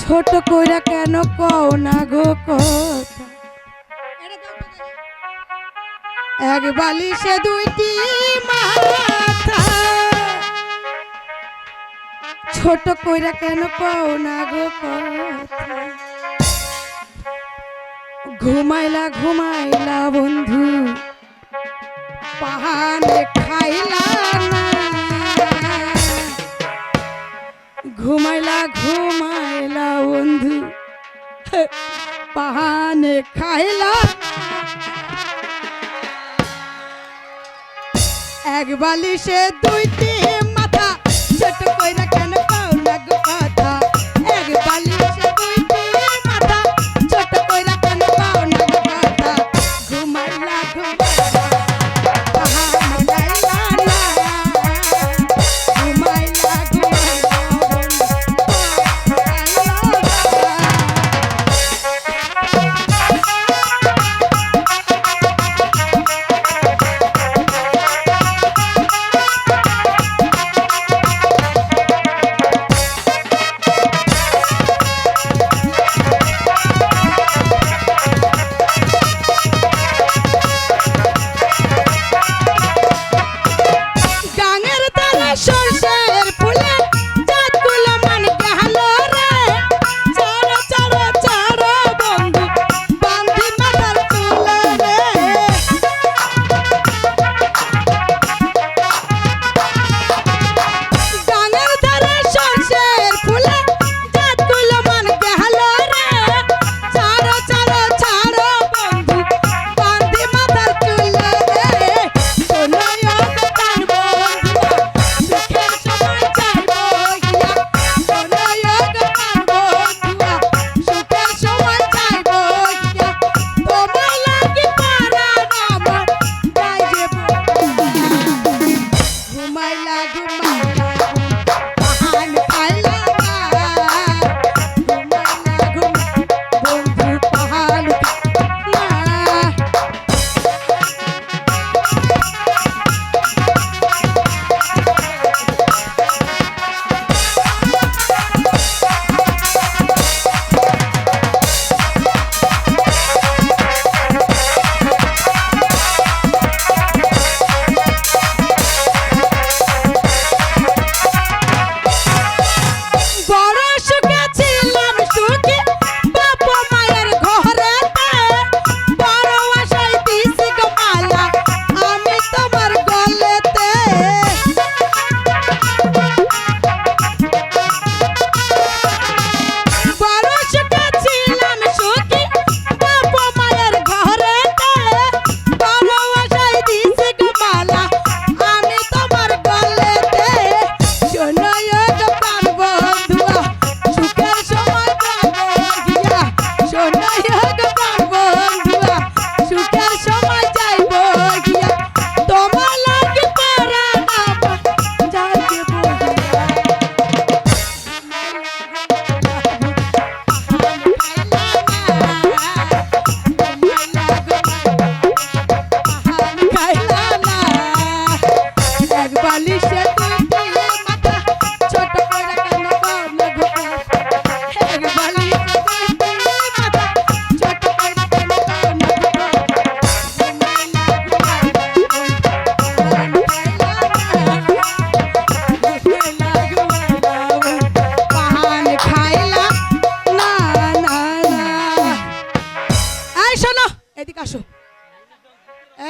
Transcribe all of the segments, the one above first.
ছোট কইরা কেন কও না গো কথা, এক বালিশে দুইটি মাথা। ছোট কইরা কেন কও না গো কথা, ঘুমাইলা ঘুমাইলা বন্ধু পাহাড়ে খাইলা না, ঘুমাইলা ঘুমাইলা বন্ধু পাহাড়ে খাইলা। এক বালিশে দুইটি মাথা, ছোট কইরা কেন কও না গো কথা, এক বালিশে দুইটি মাথা, ছোট কইরা কেন কও না গো কথা, ঘুমাইলা ঘুমাইলা পাহাড়ে খাইলা না, ঘুমাইলা ঘুমাইলা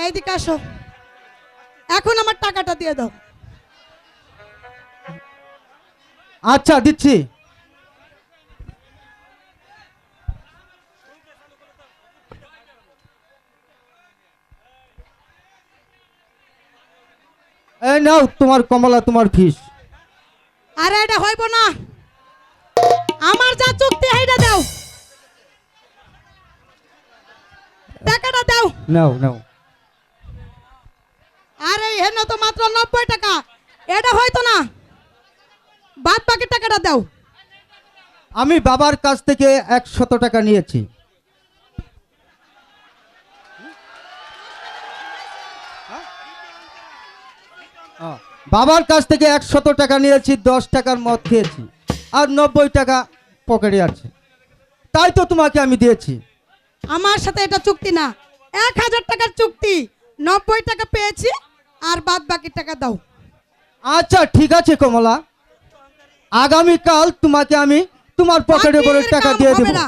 এইদিকে আসো, এখন আমার টাকাটা দিয়ে দাও। আচ্ছা দিচ্ছি। এই নাও তোমার কমলা, তোমার ফিস। আরে এটা হইব না, আমার যা চুক্তি সেইটা দাও, টাকাটা দাও। নাও নাও। আরে হেন তো মাত্র 90 টাকা, এটা হয়তো না, বাদ বাকি টাকাটা দাও। আমি বাবার কাছ থেকে 100 টাকা নিয়েছি। বাবার কাছ থেকে 100 টাকা নিয়েছি, 10 টাকার মদ খেয়েছি, আর 90 টাকা পকেটে আছে, তাই তো তোমাকে আমি দিয়েছি। আমার সাথে এটা চুক্তি না, 1000 টাকার চুক্তি। 90 টাকা পেয়েছি, আর বাদ বাকি টাকা দাও। আচ্ছা ঠিক আছে কমলা, আগামীকাল তোমাকে আমি তোমার পকেটে করে বাকির টাকা কাম দিয়ে হবে দেবো। না।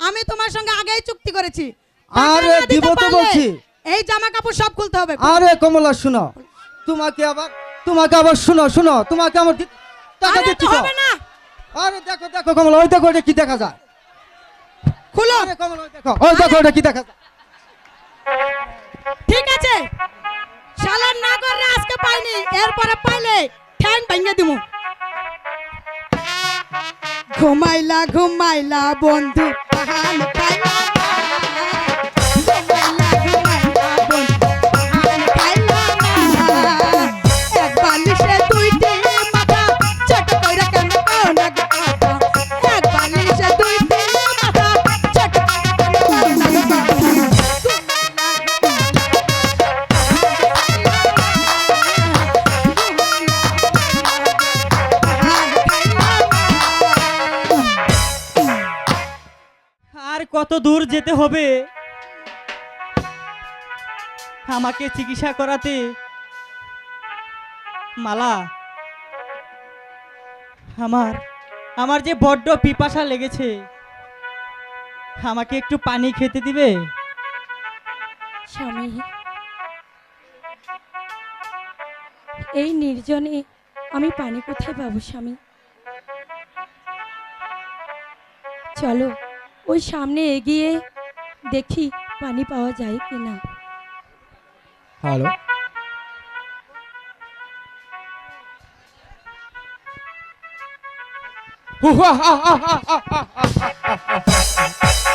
আমি তোমার সঙ্গে আগেই চুক্তি করেছি। আরে, টাকা না দিতে দিব তো পারলে বলছি। এই জামা কাপড় সব খুলতে হবে। আরে কমলা শুনো, তোমাকে আবার শুনো তোমাকে আমার টাকা আরে, দিচ্ছি তো তো। হবে না, আরে দেখো দেখো কমলা, ওই দেখো ওটা কি দেখা যায়। খুলো। আরে কমলা, ওই দেখো ওটা কি দেখা যায়। ঠিক আছে, শালার না করে আজকে পাইনি, এরপরে পাইলে ঠ্যাং ভেঙে দিমু। ঘুমাইলা ঘুমাইলা বন্ধু প্রাণ খাইলা না। ঘুমাইলা ঘুমাইলা বন্ধু প্রাণ খাইলা না। এক বালিশে দুইটি মাথা, ছোট কইরা কেন পাও না গো কথা। এক বালিশে দুইটি মাথা, ছোট কইরা কেন পাও না গো কথা। আর কত দূর যেতে হবে আমাকে চিকিৎসা করাতে? মালা, আমার যে বড্ড পিপাসা লেগেছে, আমাকে একটু পানি খেতে দিবে? স্বামী, এই নির্জনে আমি পানি কোথায় পাবো স্বামী? চলো ওই সামনে এগিয়ে দেখি পানি পাওয়া যায় কিনা। হ্যালো,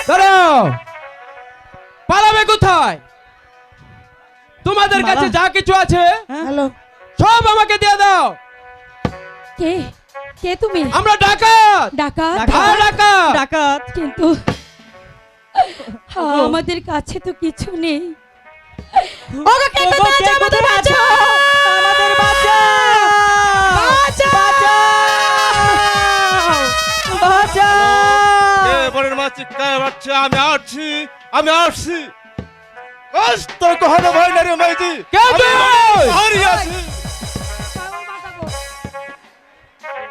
দাঁড়াও, পালাবে কোথায়? তোমাদের কাছে মালা। যা কিছু আছে হ্যাঁ? হ্যালো, সব আমাকে দিয়ে দাও। কে কে তুমি? আমরা ডাকাত। ডাকাত? হ্যাঁ, ডাকাত। ডাকাত? কিন্তু আমাদের কাছে তো কিছু নেই। ওগো কে ওগো, কোথায় কে আছে? আমাদের কোথায় আছো? বাঁচাও! আমাদের বাঁচাও! বাঁচাও! এবারের মাছ চিৎকার বাচ্চা, আমি আসছি কষ্ট কখনো ভয় না রে মাইজি। কে তুই? হারি আছি।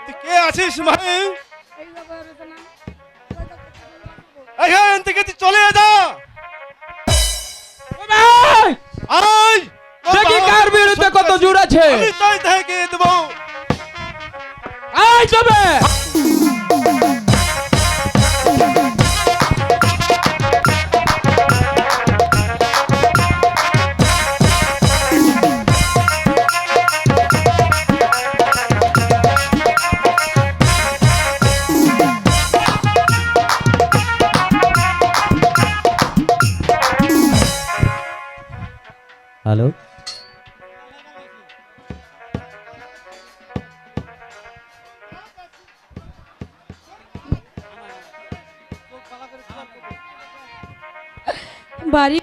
তুই কে আছিস মাই? এখান থেকে তুই চলে যা। ভাই, আয় দেখি কার বিরুদ্ধে কত জোর আছে। আমি তাই থেকে দেবো। আয় যাবে। হ্যালো, বাড়ি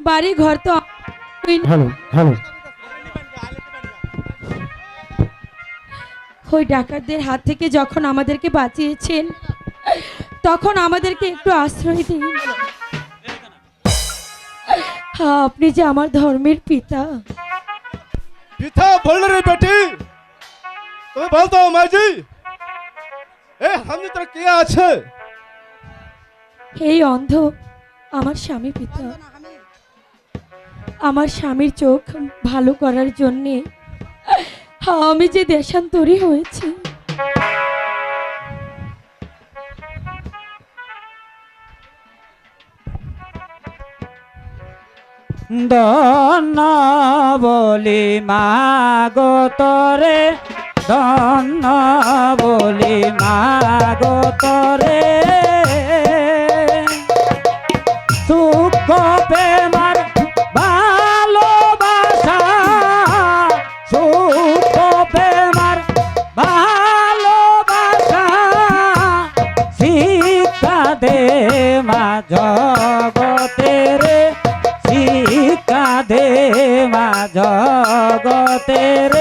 বাড়ি ঘর তো হ্যালো হ্যালো, ওই ডাকাতদের হাত থেকে যখন আমাদেরকে বাঁচিয়েছেন, তখন আমাদেরকে একটু আশ্রয় দিন। আপনি যে আমার ধর্মের পিতা। পিতা বললে রে বেটি, তুমি বলতো মাইজি এ আমি তোর কে আছে? এই অন্ধ আমার স্বামী পিতা। আমার স্বামীর চোখ ভালো করার জন্যে আমি যে দেশান্তরী হয়েছি। ধন্য বলি মাগো তরে, ধন্য বলি মাগো তরে, সুখ প্রেমার ভালোবাসা, সুখ প্রেমার ভালোবাসা, শিক্ষা দে মা জগতের, শিক্ষা দে মা জগতের,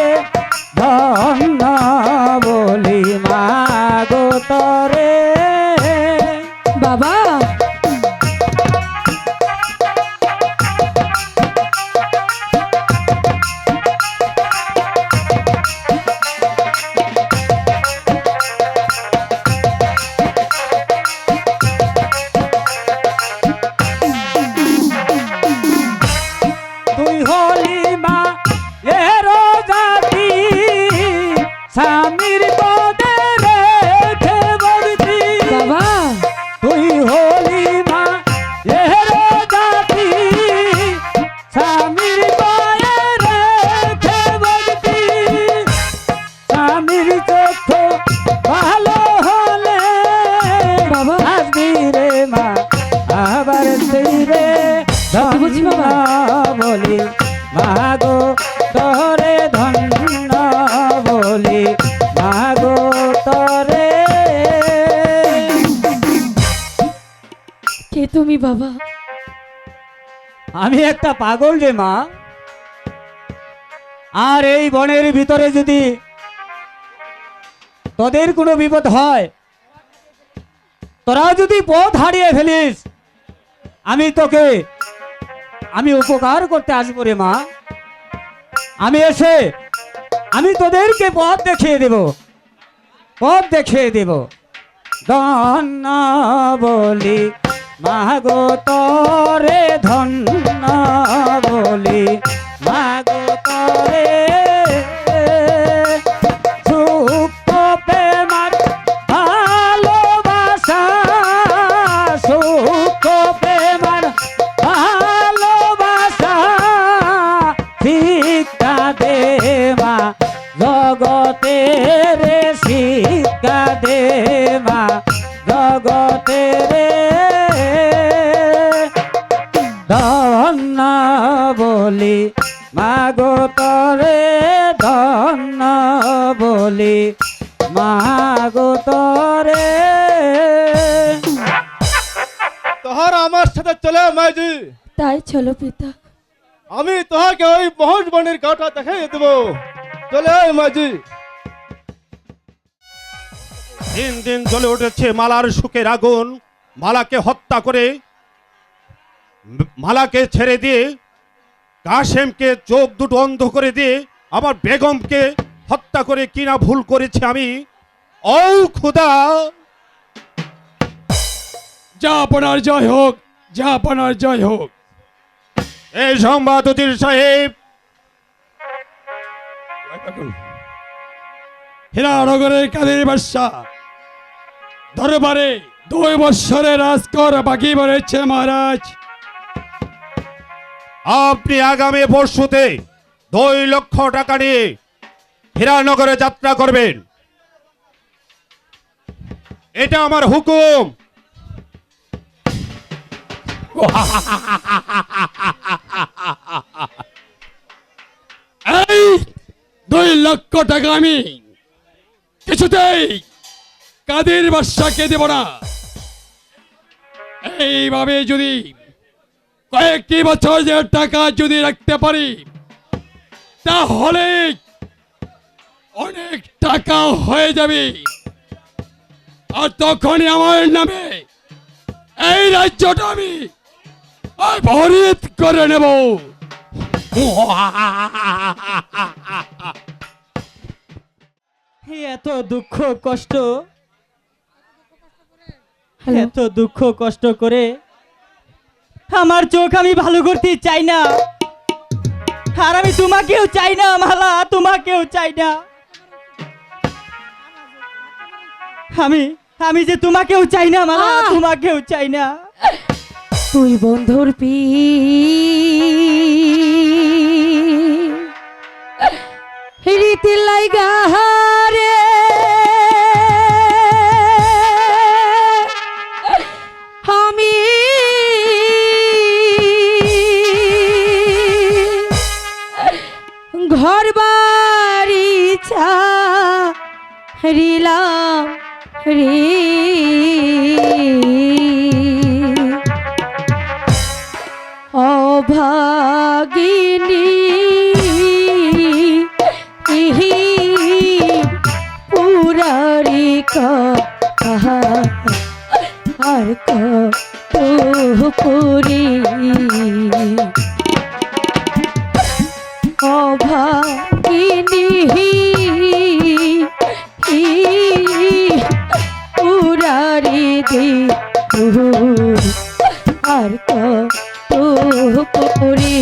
ধন্য স্বামীর পদে রেখে বলতি বাবা তুই হলি মা এরে জাতি স্বামীর পদে রেখে বলতি স্বামীর চোখ ভালো হলে বাবা আসবি রে মা আবার তুই রে সত্যি বলছি বাবা? বলি মাগো তরে ধন্য বলি মাগো তরে কে তুমি বাবা? আমি একটা পাগল রে মা। আর এই বনের ভিতরে যদি তোদের কোনো বিপদ হয়, তোরা যদি পথ হারিয়ে ফেলিস, আমি উপকার করতে আসবো রে মা। আমি এসে আমি তোদেরকে পথ দেখিয়ে দেব ধন্য বলি মাগো তরে ধন্য বলি মাগো তরে সুখ প্রেমার ভালোবাসা সুখ প্রেমার ভালোবাসা শিক্ষা দে মা জগতে রে শিক্ষা দে মা জগতে রে ধন্য বলি মাগো তরে ধন্য বলি মাগো তরে। তোহার আমার সাথে চলে মাইজি, তাই চলো পিতা। আমি তোহাকে ওই মহৎ বনের গাটা দেখাই দেবো। চলে আয় মাঝি। দিন দিন জ্বলে উঠেছে মালার সুখের আগুন। মালাকে হত্যা করে মালাকে ছেড়ে দিয়ে কাশেমকে চোখ দুটো অন্ধ করে দিয়ে আমার বেগমকে হত্যা করে কিনা ভুল করেছি আমি। ও খুদা, জাপানার জয় হোক, জাপানার জয় হোক। এই সংবাদ উজির সাহেব। হীরানগরের কাদের বাদশা দরবারে 2 বৎসরের রাজকর বাকি রয়েছে মহারাজ। আপনি আগামী পরশুতে 2 লক্ষ টাকা নিয়ে হীরানগরে যাত্রা করবেন, এটা আমার হুকুম। এই 2 লক্ষ টাকা আমি কিছুতেই কাদের বাদশাকে দেব না। এইভাবে যদি কয়েকটি বছর যে টাকা যদি রাখতে পারি, তাহলে অনেক টাকা হয়ে যাবে। আর তখনই আমার নামে এই রাজ্যটা আমি ভরিত করে নেব। এত দুঃখ কষ্ট, হ্যালো এত দুঃখ কষ্ট করে আমার চোখ আমি ভালো করতে চাই না। আর আমি তোমাকেও চাই না মালা, তোমাকেও চাই না। আমি যে তোমাকেও চাই না মালা, তোমাকেও চাই না। তুই বন্ধুর পি রীতি লাইগা রে আমি ঘর বাড়ি ছাড়িলাম রে অভাগিনী পুরারি আর পুরি অভাগিনী পুরারি দি আর পুরি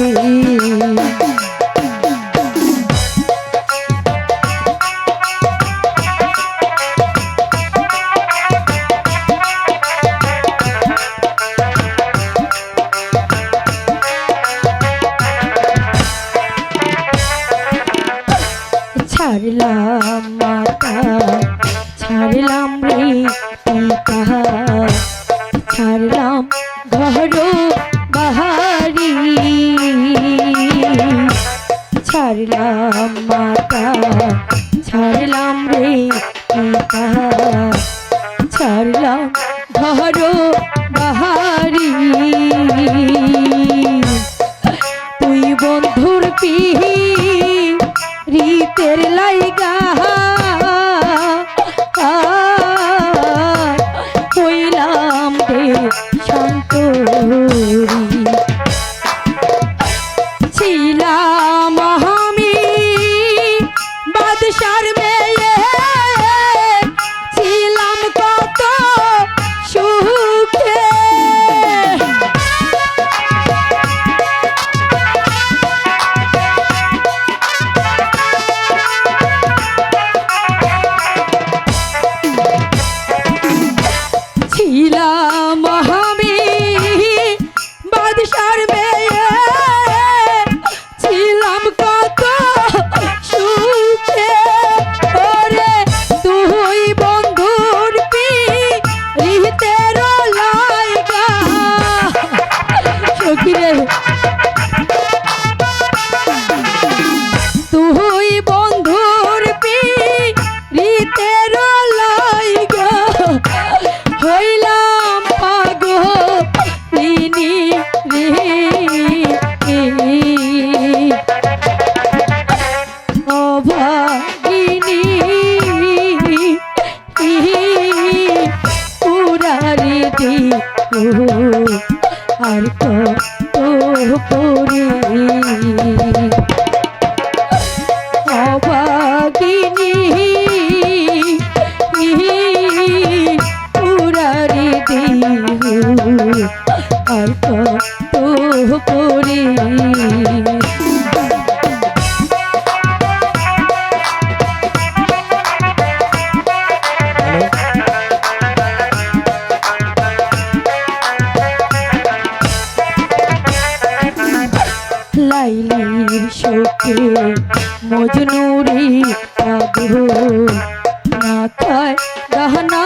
খায় দানা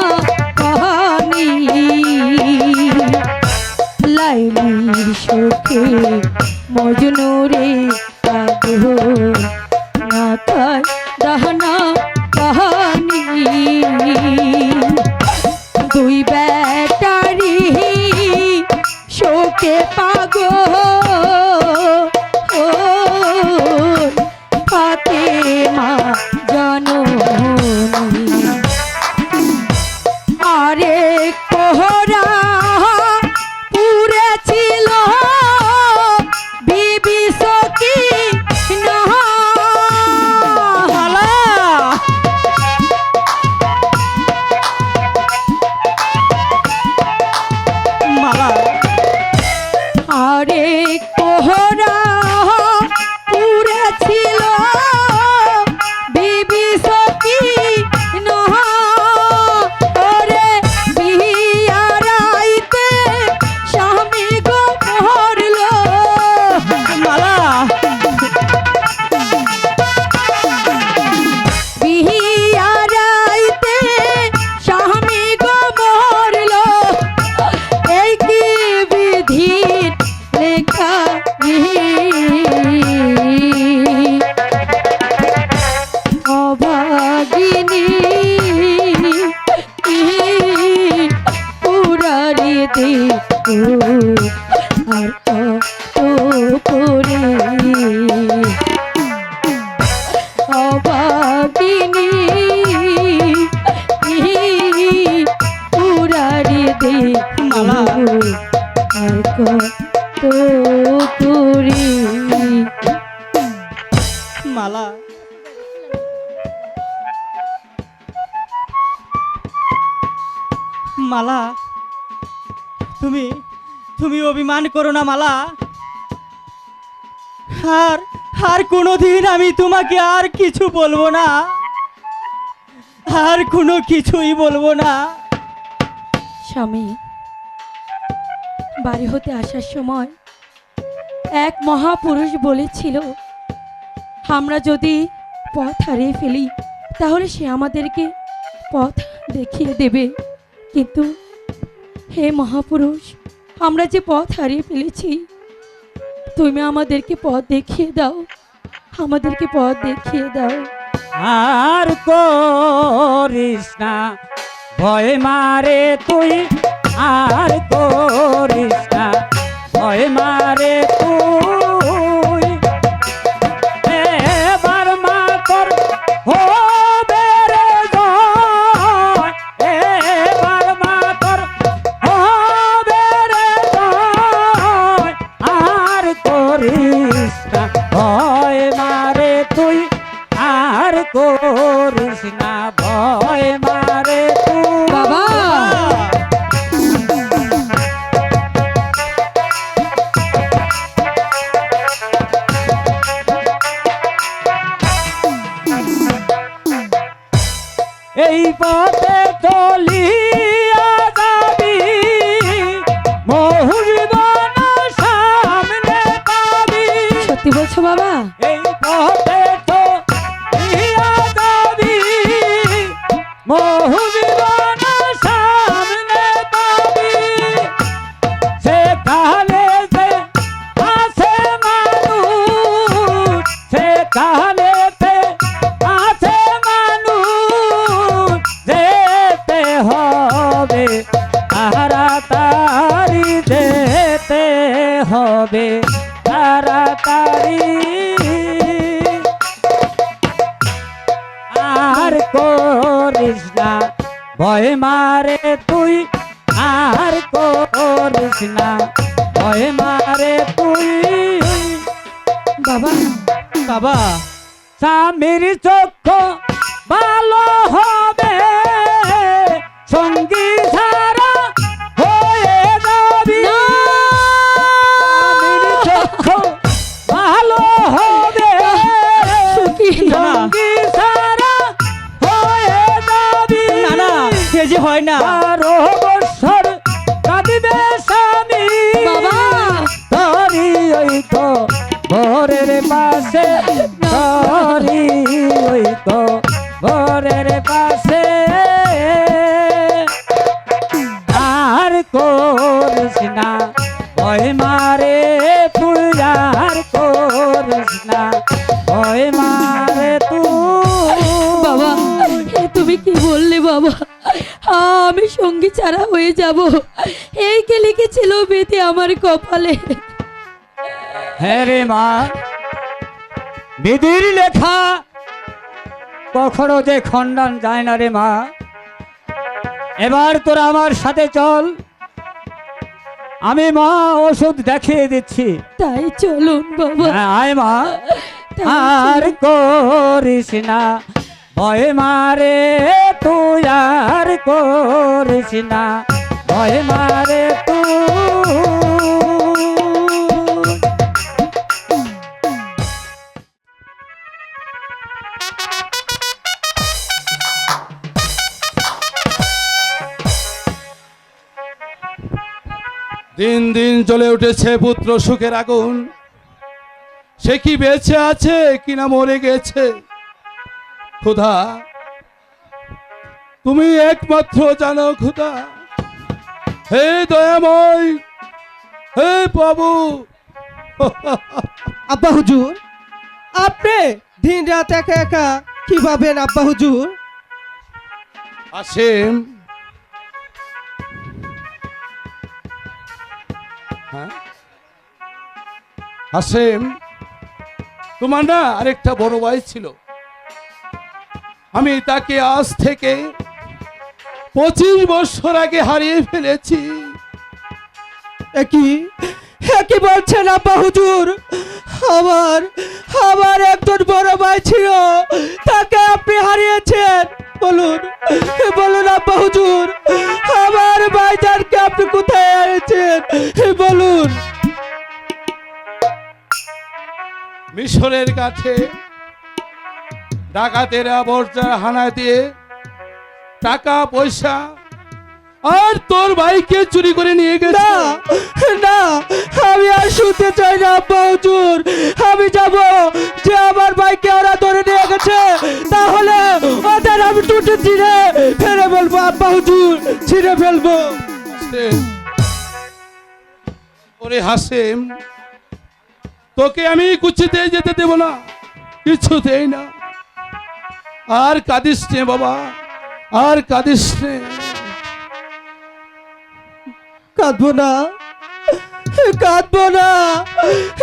পানি লাইলির শোকে মজনুরে পাগল না খায় দানা পানি দুই ব্যাটারি শোকে পাগল ফাতেমা জননী আরে কোহরা পুরে ছিল বিবি সখী মালা মালা আরে কোহরা পুরে ছিল বিবি সখী ওরে বিয়ারাইতে স্বামী গো মরলো মালা বিয়ারাইতে স্বামী গো মরলো এই কি বিধির লেখা অভাগিনী পুরারি দেখো আর কত করে অভাগিনী পুরারি দেখো মালা। আর কত করে মালা মালা তুমি তুমি অভিমান করো না মালা আর আর কোনোদিন আমি তোমাকে আর কিছু বলবো না আর কোনো কিছুই বলবো না স্বামী বাড়ি হতে আসার সময় এক মহাপুরুষ বলেছিল আমরা যদি পথ হারিয়ে ফেলি তাহলে সে আমাদেরকে পথ দেখিয়ে দেবে কিন্তু হে মহাপুরুষ আমরা যে পথ হারিয়ে ফেলেছি তুমি আমাদেরকে পথ দেখিয়ে দাও আমাদেরকে পথ দেখিয়ে দাও আর করিস না ভয় মারে তুই আর করিস না ভয় মারে তুই এবার মা তোর হবে রে জয় এবার মা তোর হবে রে জয় আর করিস না ভয় মারে তুই আর করিস না ভয় মারে তুই বাবা এই পথে চলিয়া যাবি মহুজীবন সামনে পাবি সত্যি বলছো বাবা এই পথে চলিয়া যাবি মহুজীবন সামনে পাবি সেখানে যে আছে মানুষ সেখানে আছে মানুষ যেতে হবে তাড়াতাড়ি যেতে হবে তাড়াতাড়ি আর করিস না ভয় মারে তুই আর করিস না ভয় মারে তুই বাবা বাবা স্বামীর চক্ষু ভালো হবে সঙ্গী সারা হয়ে যাবি স্বামীর চক্ষু ভালো হবে সখী সঙ্গী সারা হয়ে যাবি না না সে যে হয় না 12 বছর কাঁদিবে স্বামী বাবা ধরি ওই তো ঘরের পাশে ধরি ওই তো ঘরের পাশে কি বললে বাবা, আমি সঙ্গী ছাড়া হয়ে যাব, এই কে লিখেছিল বেতে আমার কপালে? হ্যাঁ রে মা, বিধির লেখা কখনো যে খণ্ডন যায় না রে মা। এবার তোরা আমার সাথে চল, আমি মা ওষুধ দেখিয়ে দিচ্ছি। তাই চলুন বাবা। হ্যাঁ, আয় মা। তাই আর চলুন। করিস না ভয় মারে, তুই আর করিস না ভয় মারে তুই। দিন দিন জ্বলে উঠেছে পুত্র সুখের আগুন। সে কি বেঁচে আছে কিনা মরে গেছে, খোদা তুমি একমাত্র জানো। খোদা, হে দয়াময়, হে প্রভু। আব্বা হুজুর, আপনি দিন রাত একা একা কি ভাবেন আব্বা হুজুর? আসেম, হ্যাঁ আসেম, তোমার না আরেকটা বড় ভাই ছিল, আমি তাকে আজ থেকে 25 বছর আগে হারিয়ে ফেলেছি। কি বলছেন আব্বা হুজুর? আমার আমার একজন বড় ভাই ছিল, তাকে আপনি হারিয়েছেন? বলুন বলুন আব্বা হুজুর, আমার ভাইজানকে আপনি কোথায় হারিয়েছেন বলুন। মিশরের কাছে ডাকাতেরা বর্জা হানা দিয়ে টাকা পয়সা আর তোর ভাইকে চুরি করে নিয়ে গেছে। না, আমি আর শুনতে চাই না আব্বা হুজুর। আমি যাব, যে আমার ভাইকে ওরা ধরে নিয়ে গেছে, তাহলে ওদের আমি টুটে ছিঁড়ে ফেলে ফেলবো আব্বা হুজুর, ছিঁড়ে ফেলবো। হাসেম, ওরে হাসেম, তোকে আমি কুচিতে যেতে দেব না, কিছুতেই না। আর কাঁদিস নে বাবা, আর কাঁদিস নে। কাঁদবো না, কাঁদবো না।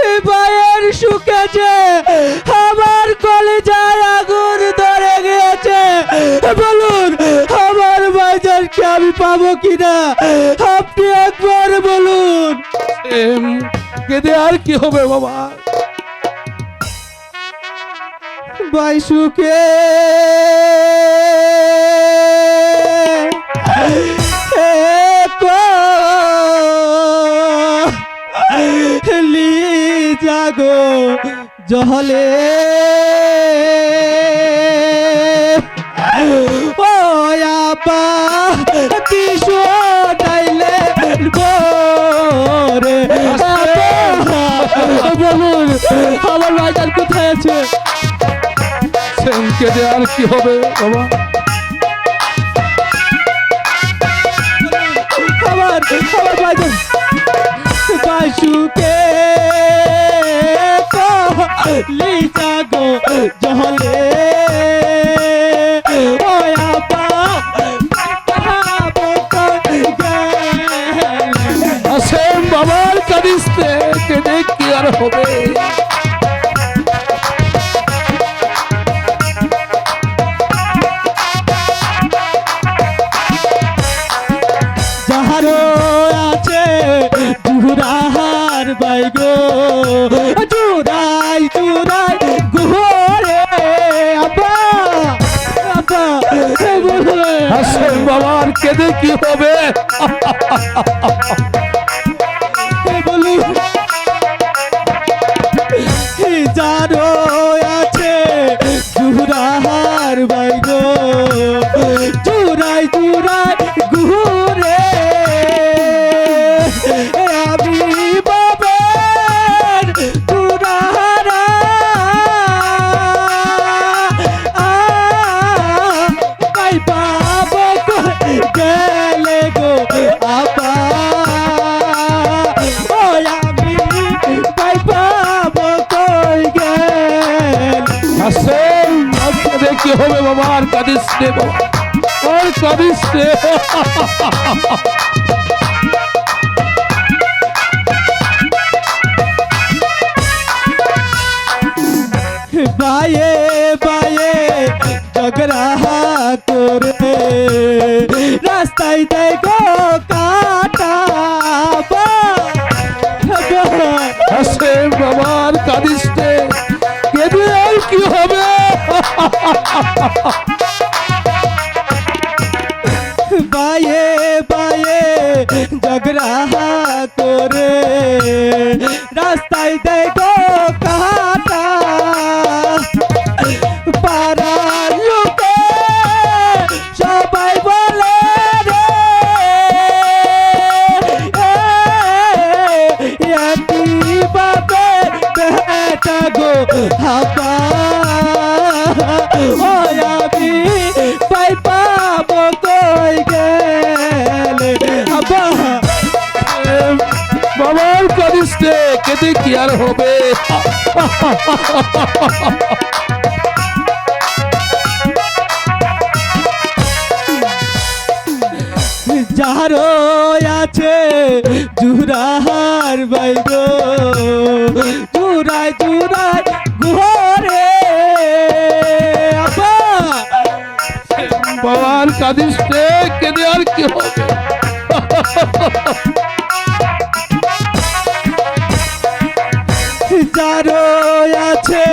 এই ভাইয়ের সুখে যে আমার কলিজায় আগুন ধরে গিয়েছে, বলুন আমার ভাইজানকে আমি পাবো কিনা, আপনি একবার বলুন। কেঁদে আর কি হবে বাবা? ভাই সুখে জাগো জহলে ও আপা পিছু ডাইলে রে বলুন আমার ভাইজান কোথায় আছে? কেঁদে আর কি হবে বাবা? আমার ভাইজান বাসুকে লি জাগো জহলে ও আপা আসেম বাবার কাঁদিস নে, কেঁদে কি আর হবে? যাহারো আছে জুরাহার বাইগো, জুরাই জুরাই গুহরে আব্বা আব্বা আসেম বাবার কেঁদে কি হবে? বলুন যারো আছে জুরাহার বাইগো, জুরাই জুরাই গুহরে আমি বাবার জুরাহারা পাই পাবো গেলে গো আপা, ও আমি পাই পাবো কই গেলে। আসেম, আর কেঁদে কি হবে বাবা? আর কাঁদিস নে বাবা। আর কাঁদিস রে। বায়ে বায়ে ঝগড়া করে রাস্তায় দেয় গো কাটা হাসেম বাবা আর কাঁদিস রে, কেঁদে আর কি হবে? বায়ে বায়ে ঝগড়া করে রাস্তায় দেয় গো কাটা পাড়ার লোকে সবাই বলে রে একই বাপের বেটা গো হাবা আমি পাই পাবো কই গেলে হাবা বাবা আর কাঁদিস রে, কেঁদে কি আর হবে? যারো আছে জুরাহার বাইগ জুরাই জুরাই ঘরে আব্বা বাবা আর কাঁদিস রে, কেঁদে আর কি হবে? যারো আছে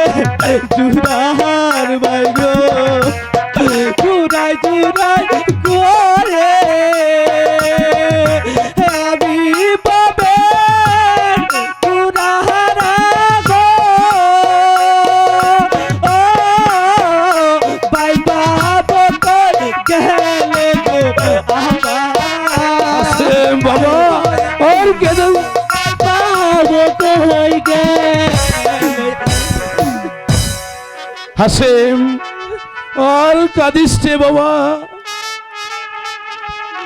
জুরাহার বাইগ জুরাই জুরাই ঘরে আমি পাবে জুরাহারা গো ও বাই বাবা কই গেলে গো হাসেম বাবা আর কেঁদে বাবা কই গেলে হাসেম আর কাঁদিস রে বাবা,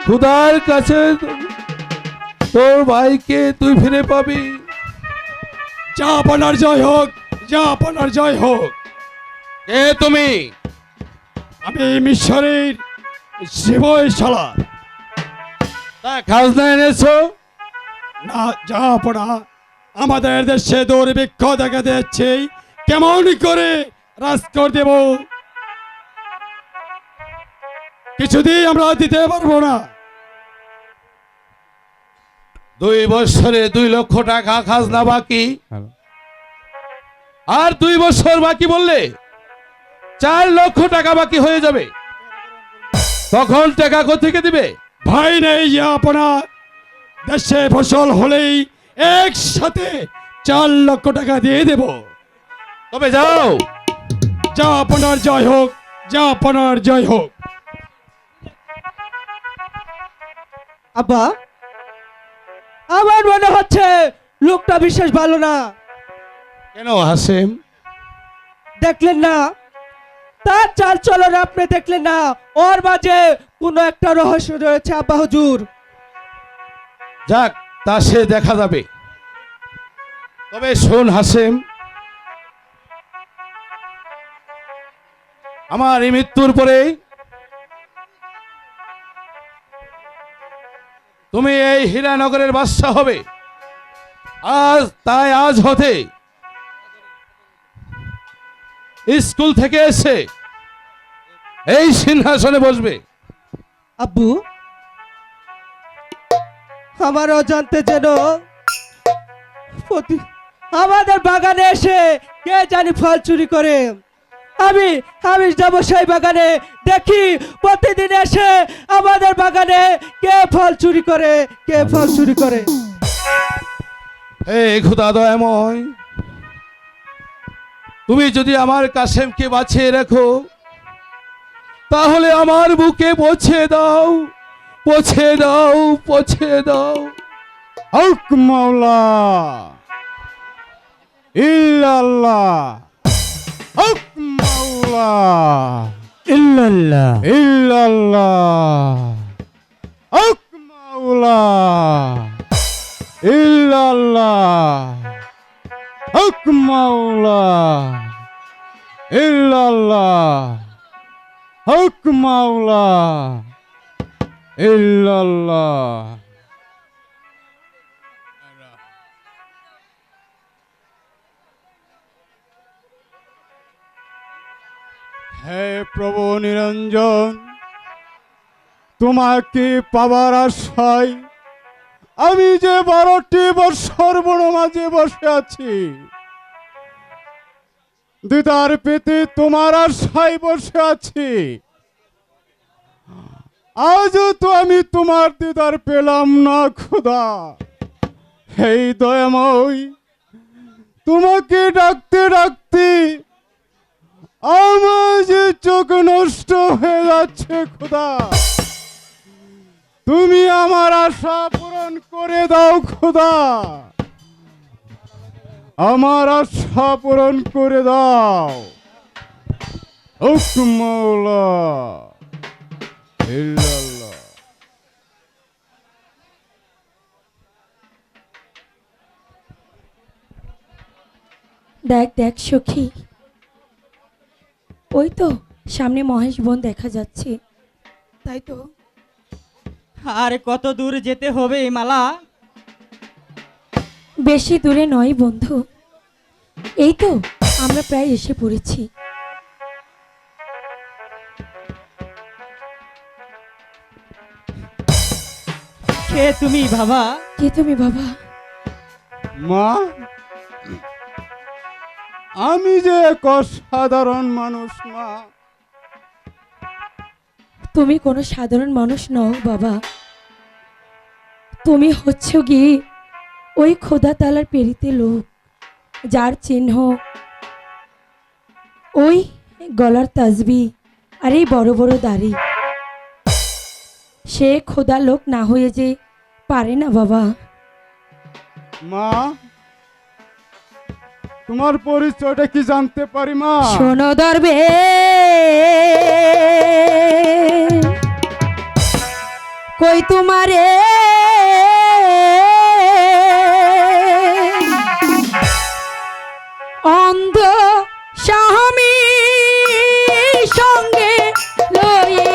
খুদার কাছে তোর ভাইকে তুই ফিরে পাবি। যা আপনার জয় হোক, যা আপনার জয় হোক। কে তুমি? আমি মিশরের শিবই শালা। তা খাজনা এনেছো? না যা আপনা, আমাদের দেশে দুর্ভিক্ষ দেখা দিচ্ছে, কেমন করে রাজ করে দেব? কিছুতেই আমরা দিতে পারবো না। 2 বছরে 2 লক্ষ টাকা খাজনা বাকি, আর 2 বছর বাকি বললে 4 লক্ষ টাকা বাকি হয়ে যাবে। তখন টাকা কোথেকে দিবে? ভাই নেই যে আপনা, দেশে ফসল হলেই একসাথে 4 লক্ষ টাকা দিয়ে দেব। তবে যাও। যা আপনার জয় হোক, যা আপনার জয় হোক। আব্বা আমার মনে হচ্ছে লোকটা বিশেষ ভালো না। কেন হাসেম? দেখলেন না তার চাল চলন, আপনি দেখলেন না ওর মাঝে কোনো একটা রহস্য রয়েছে আব্বা হুজুর। যাক, তা সে দেখা যাবে। তবে শোন হাসেম, আমার এই মৃত্যুর পরে তুমি এই হীরানগরের বাদশা হবে। আজ হতে স্কুল থেকে এসে এই সিংহাসনে বসবে। আব্বু আমার অজান্তে যেন আমাদের বাগানে এসে কে জানি ফল চুরি করে। আমি যাব সেই বাগানে, দেখি প্রতিদিন এসে আমাদের বাগানে কে ফল চুরি করে, কে ফল চুরি করে। হে খোদা দয়াময়, তুমি যদি আমার কাসেমকে বাঁচিয়ে রাখো, তাহলে আমার বুকে পৌঁছে দাও, পৌঁছে দাও, পৌঁছে দাও। হক মাওলা ইল্লাল্লাহ, হক মাওলা ইল্লাল্লাহ, ইল্লাল্লাহ, হক মাওলা ইল্লাল্লাহ, হক মাওলা ইল্লাল্লাহ, হক মাওলা ইল্লাল্লাহ। হে প্রভু নিরঞ্জন, তোমাকে পাবার আশায় আমি যে 12টি বৎসর বনমাঝে বসে আছি, দিদার পেতে তোমার আশায় বসে আছি। আজও তো আমি তোমার দিদার পেলাম না খোদা। এই দয়াময়, তোমাকে ডাকতে ডাকতে আমার যে চোখ নষ্ট হয়ে যাচ্ছে খোদা। তুমি আমার আশা পূরণ করে দাও খোদা, আমার আশা পূরণ করে দাও। হুকুম মাওলা ইল্লাল্লাহ। দেখ দেখ সখী, ওই তো সামনে মহেশ বন দেখা যাচ্ছে। তাই তো। আর কত দূর যেতে হবে মালা? বেশি দূরে নয় বন্ধু, এই তো আমরা প্রায় এসে পড়েছি। কে তুমি বাবা? কে তুমি বাবা? মা, আমি যে এক সাধারণ মানুষ মা। তুমি কোনো সাধারণ মানুষ নও বাবা, তুমি হচ্ছ গিয়ে ওই খোদা তালার পেরিতে লোক, যার চিহ্ন ওই গলার তাজবি আর এই বড় বড় দাড়ি। সে খোদা লোক না হয়ে যে পারে না বাবা। মা, তোমার পরিচয়টা কি জানতে পারি মা? শোনো দরবে, কই তোমারে অন্ধ স্বামী সঙ্গে লয়ে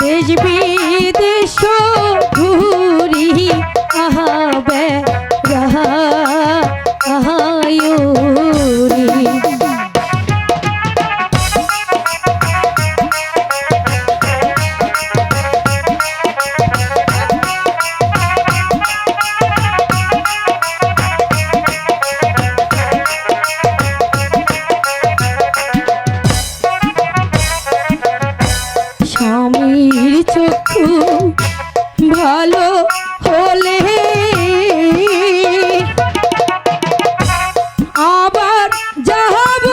দেশ বিদেশ ঘুরি আহাবে রাহা আহায়ুরি। স্বামীর চক্ষু ভালো হলে আবার যাব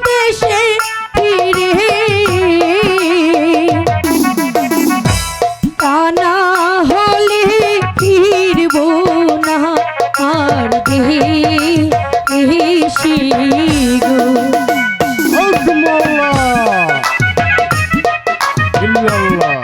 দেশে ফিরে, তা না হলে ফিরব না আর দেশে গো। হুকুম মাওলা ইল্লাল্লাহ।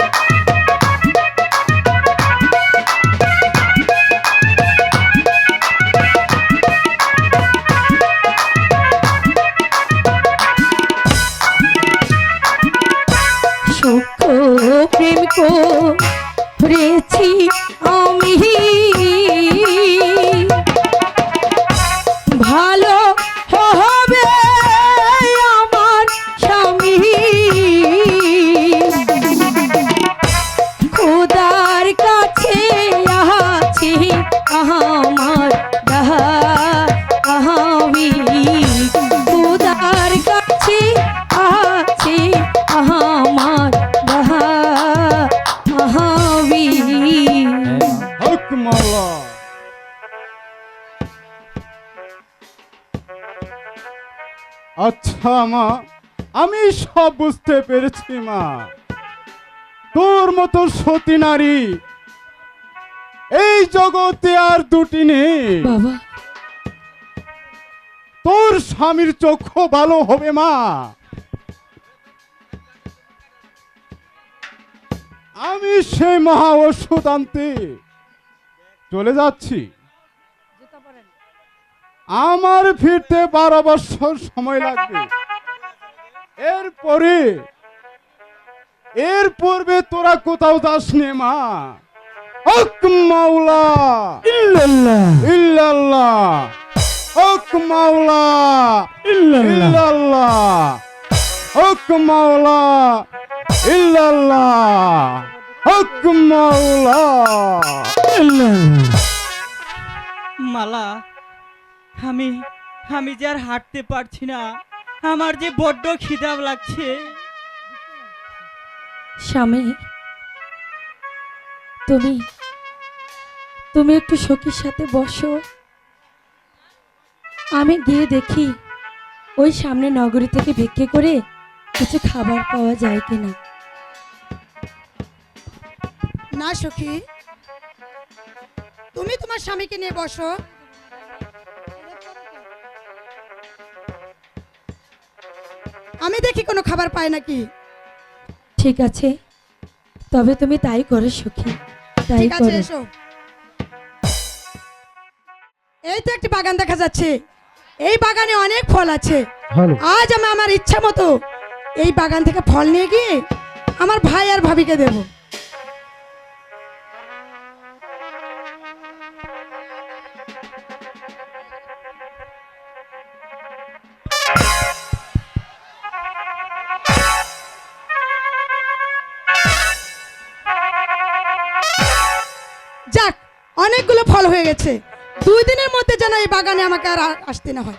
সুখ প্রেম করেছি আমি, ভালো হবে আমার স্বামী, খোদার কাছে আছি আমার দাহাবি, খোদার কাছে আছি আমার দাহাবি। হুকুম মাওলা। আচ্ছা মা, আমি সব বুঝতে পেরেছি মা। তোর মতো সতী নারী এই জগতে আর দুটি নেই। বাবা, তোর স্বামীর চক্ষু ভালো হবে মা। আমি সেই মহা ওষুধ আনতে চলে যাচ্ছি। আমার ফিরতে 12 বছর সময় লাগবে। এর পূর্বে তোরা কোথাও যাসনি মা। হক মাওলা ইল্লাল্লাহ ইল্লাল্লাহ, হক মাওলা ইল্লাল্লাহ, হক মাওলা ইল্লাল্লাহ, হক মাওলা। মালা, আমি আমি যে আর হাঁটতে পারছি না, আমার যে বড্ড খিদা লাগছে। স্বামী, তুমি তুমি একটু সখীর সাথে বসো, আমি গিয়ে দেখি ওই সামনে নগরী থেকে ভিক্ষে করে কিছু খাবার পাওয়া যায় কিনা। না সখী, তুমি তোমার স্বামীকে নিয়ে বসো। আমি দেখি কোনো খাবার পাই নাকি। ঠিক আছে, তবে তুমি তাই করো সখী, তাই ঠিক আছে, করো। এসো। এই তো একটি বাগান দেখা যাচ্ছে, এই বাগানে অনেক ফল আছে। আজ আমি আমার ইচ্ছা মতো এই বাগান থেকে ফল নিয়ে গিয়ে আমার ভাই আর ভাবিকে দেব। যাক, অনেকগুলো ফল হয়ে গেছে। 2 দিনের মধ্যে যেন এই বাগানে আমাকে আর আসতে না হয়।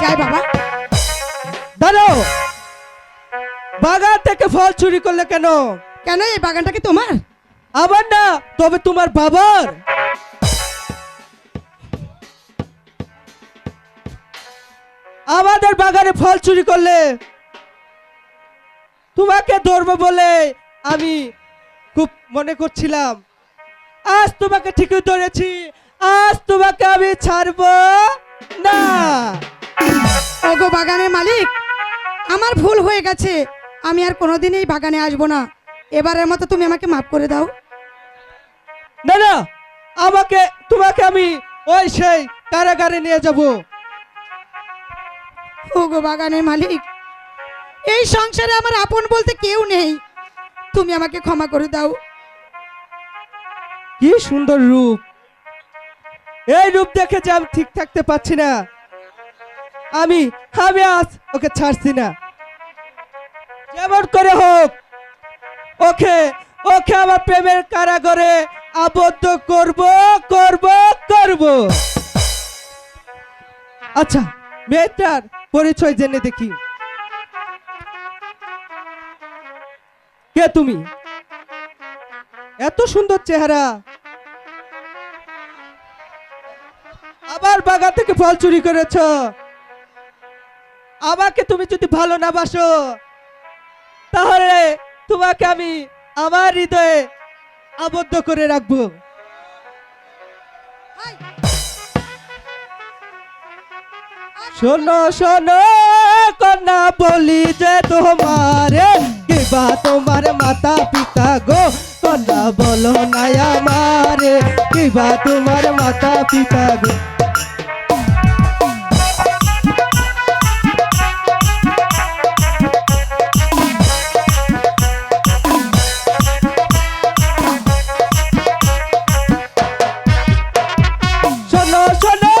যাই বাবা। দাঁড়াও, বাগান থেকে ফল চুরি করলে কেন? কেন, এই বাগানটা কি তোমার? আবার না, তবে তোমার বাবার। আমাদের বাগানে ফল চুরি করলে তোমাকে ধরবো বলে আমি খুব মনে করছিলাম। আজ তোমাকে ঠিকই ধরেছি, আজ তোমাকে আমি ছাড়বো না। ওগো বাগানের মালিক, আমার ভুল হয়ে গেছে, আমি আর কোনোদিন এই বাগানে আসবো না। এবারের মতো তুমি আমাকে মাফ করে দাও। না না, তোমাকে আমি ওই সেই কারাগারে নিয়ে যাব। ওগো বাগানের মালিক, এই সংসারে আমার আপন বলতে কেউ নেই, তুমি আমাকে ক্ষমা করে দাও। কি সুন্দর রূপ, এই রূপ দেখে যে আমি ঠিক থাকতে পারছি না। আমি আজ ওকে ছাড়ছি না, যেমন করে হোক ওকে আমার প্রেমের কারাগারে আবদ্ধ করব। আচ্ছা, মেয়েটার পরিচয় জেনে দেখি। কে তুমি? এত সুন্দর চেহারা, আবার বাগান থেকে ফল চুরি করেছ। আমাকে তুমি যদি ভালো না বাসো, তাহলে তোমাকে আমি আমার হৃদয়ে আবদ্ধ করে রাখবো। শোনো শোনো কন্যা, বলি যে তোমারে কিবা তোমার মাতা পিতা গো, কন্যা বলো না আমারে কিবা তোমার মাতা পিতা গো। শোনো শোনো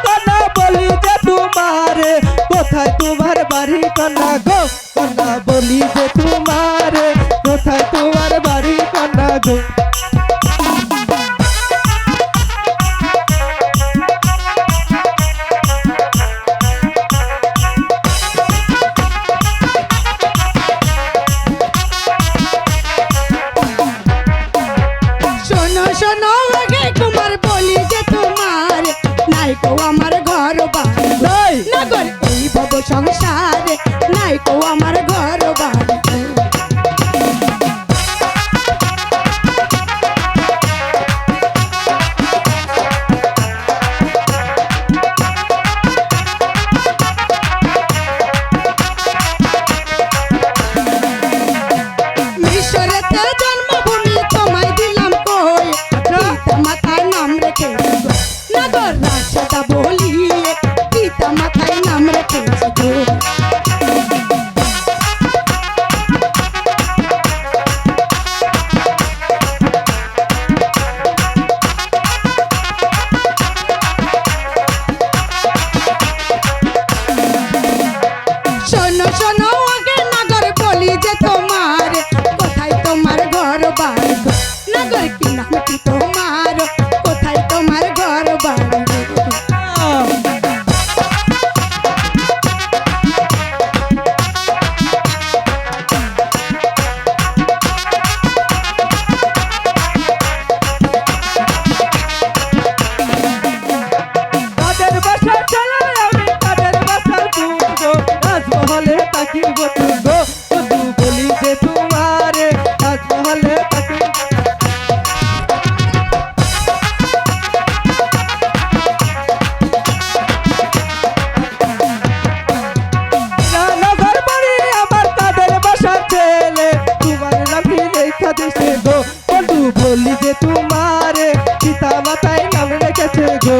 কন্যা, বলি যে তোমারে কোথায় তোমার বাড়ি কন্যা গো, কন্যা বলি যে তোমারে কোথায় তোমার বাড়ি কন্যা গো। শোনো শোনো আগে তোমার বলি যে তোমার নাই কো আমার ঘর বাড়ি, তাই না গো এই ভব সংসারে নাই কো আমার ঘর বাড়ি। পাখি বন্ধু গো বন্ধু বলি যে তোমারে তাজমহলে পাখি রানাঘর বাড়ি আমার তাদের বাসার ছেলে তোমার নামে লেখা দিছে গো বন্ধু বলি যে তোমারে পিতা মাতায় নাম রেখেছে গো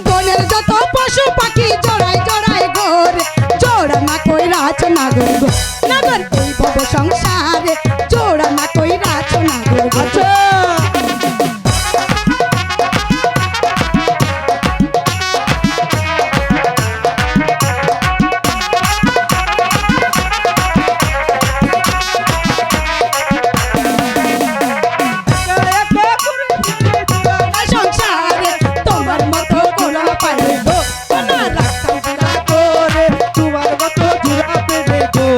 বনের যত পশু পাখি জোড়ায় জোড়ায় ঘোরে জোড়া না কইরাছ নাগর গো নাগর এই ভব সংসারে জোড়া না কইরাছ নাগর গো আচ্ছা সংসারে তোমার মতো কোলা পারে গো কোনা রাখতাম জোড়া করে তোমার মতো জুড়া পেলে গো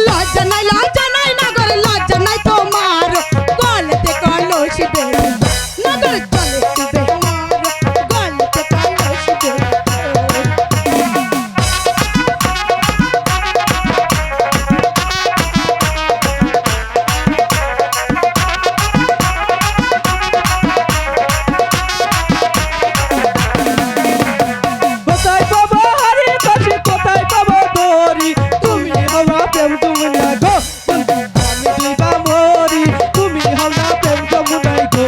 লজ্জা নাই নাগর লজ্জা নাই তোমার গলেতে কলস বের নাগর চলে বেমার গলেতে কলস বের কোথায় পাবো হারি কাছে কোথায় পাবো দড়ি তুমি হওয়া প্রেম যমুনা গো বন্ধু আমি দিবা মরি তুমি হওয়া প্রেম যমুনাই গো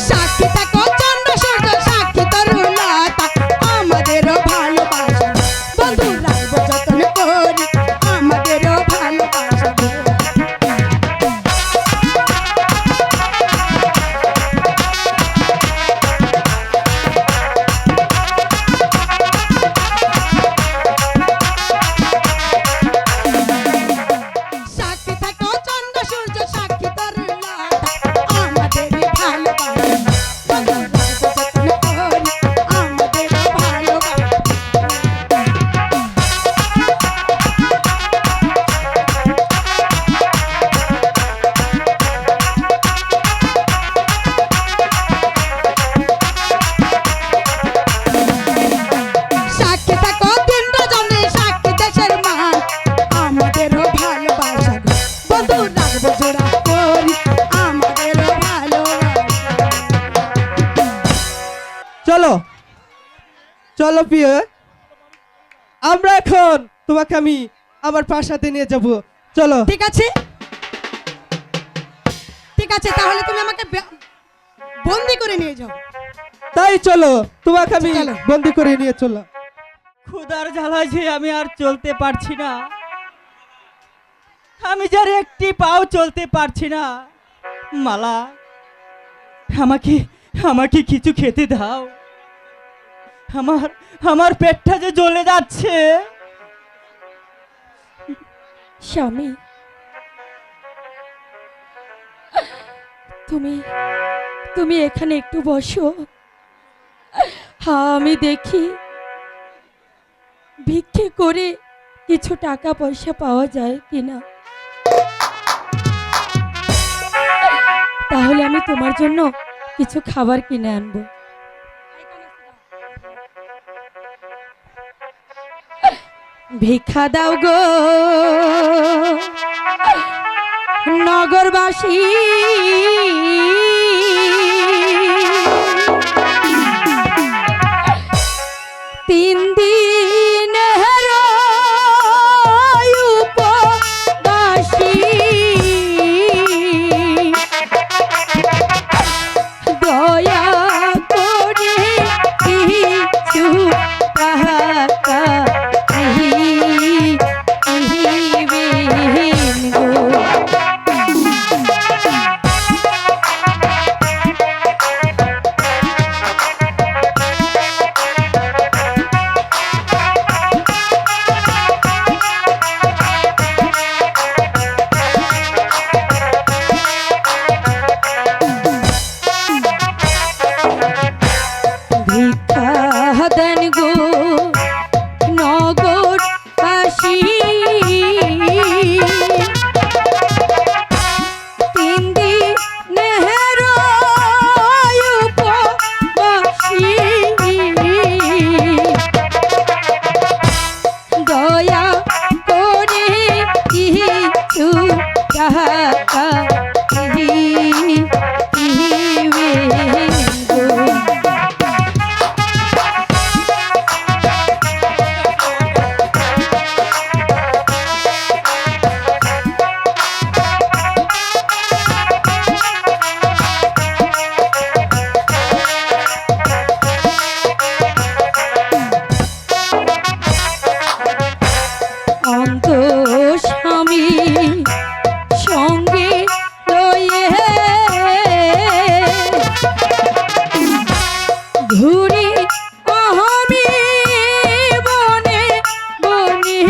সাক্ষী থাকো চন্দ্র সূর্য সাক্ষী তরুলতা আমাদেরও ভালোবাসা বন্ধু রাখবো যতন করি আমাদেরও ভালোবাসা সাক্ষী থাকো চন্দ্র সূর্য সাক্ষী তরুলতা আমাদেরই ভালোবাসা বন্ধু রাখবো যতন করি আমাদেরও ভালোবাসা সাক্ষী থাকো তিন রজনী সাক্ষী দেশের মান আমাদেরও ভালোবাসা গো। বন্ধু রাখবো জোড়া করি আমাদেরও ভালোবাসা চলো চলো প্রিয় আমরা এখন তোমাকে আমি আমার প্রাসাদে নিয়ে যাব চলো ঠিক আছে ঠিক আছে তাহলে তুমি আমাকে বন্দি করে নিয়ে যাও তাই চলো তোমাকে আমি চলো। বন্দি করে নিয়ে চলো ক্ষুধার জ্বালায় যে আমি আর চলতে পারছি না, আমি যার একটি পাও চলতে পারছি না। মালা, আমাকে আমাকে কিছু খেতে দাও, আমার আমার পেটটা যে জ্বলে যাচ্ছে। স্বামী, তুমি তুমি এখানে একটু বসো, আমি দেখি ভিক্ষে করে কিছু টাকা পয়সা পাওয়া যায় কিনা, তাহলে আমি তোমার জন্য কিছু খাবার কিনে আনবো। ভিক্ষা দাও গো নগরবাসী, তিন দিন উপবাসী, দয়া করে কিছু টাকা দিবেন গো। অন্ত স্বামী সঙ্গে লয়ে ঘুরি আমি বনে বনে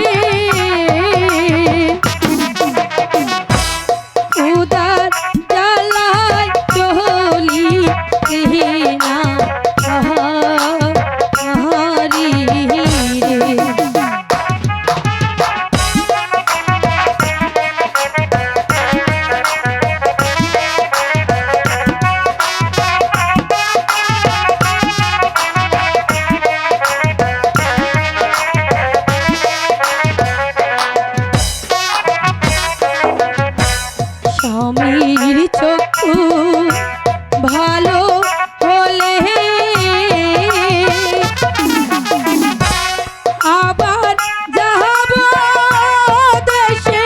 উদার জ্বালায় চলি না হারি রে। স্বামীর চক্ষু ভালো হলে আবার যাব দেশে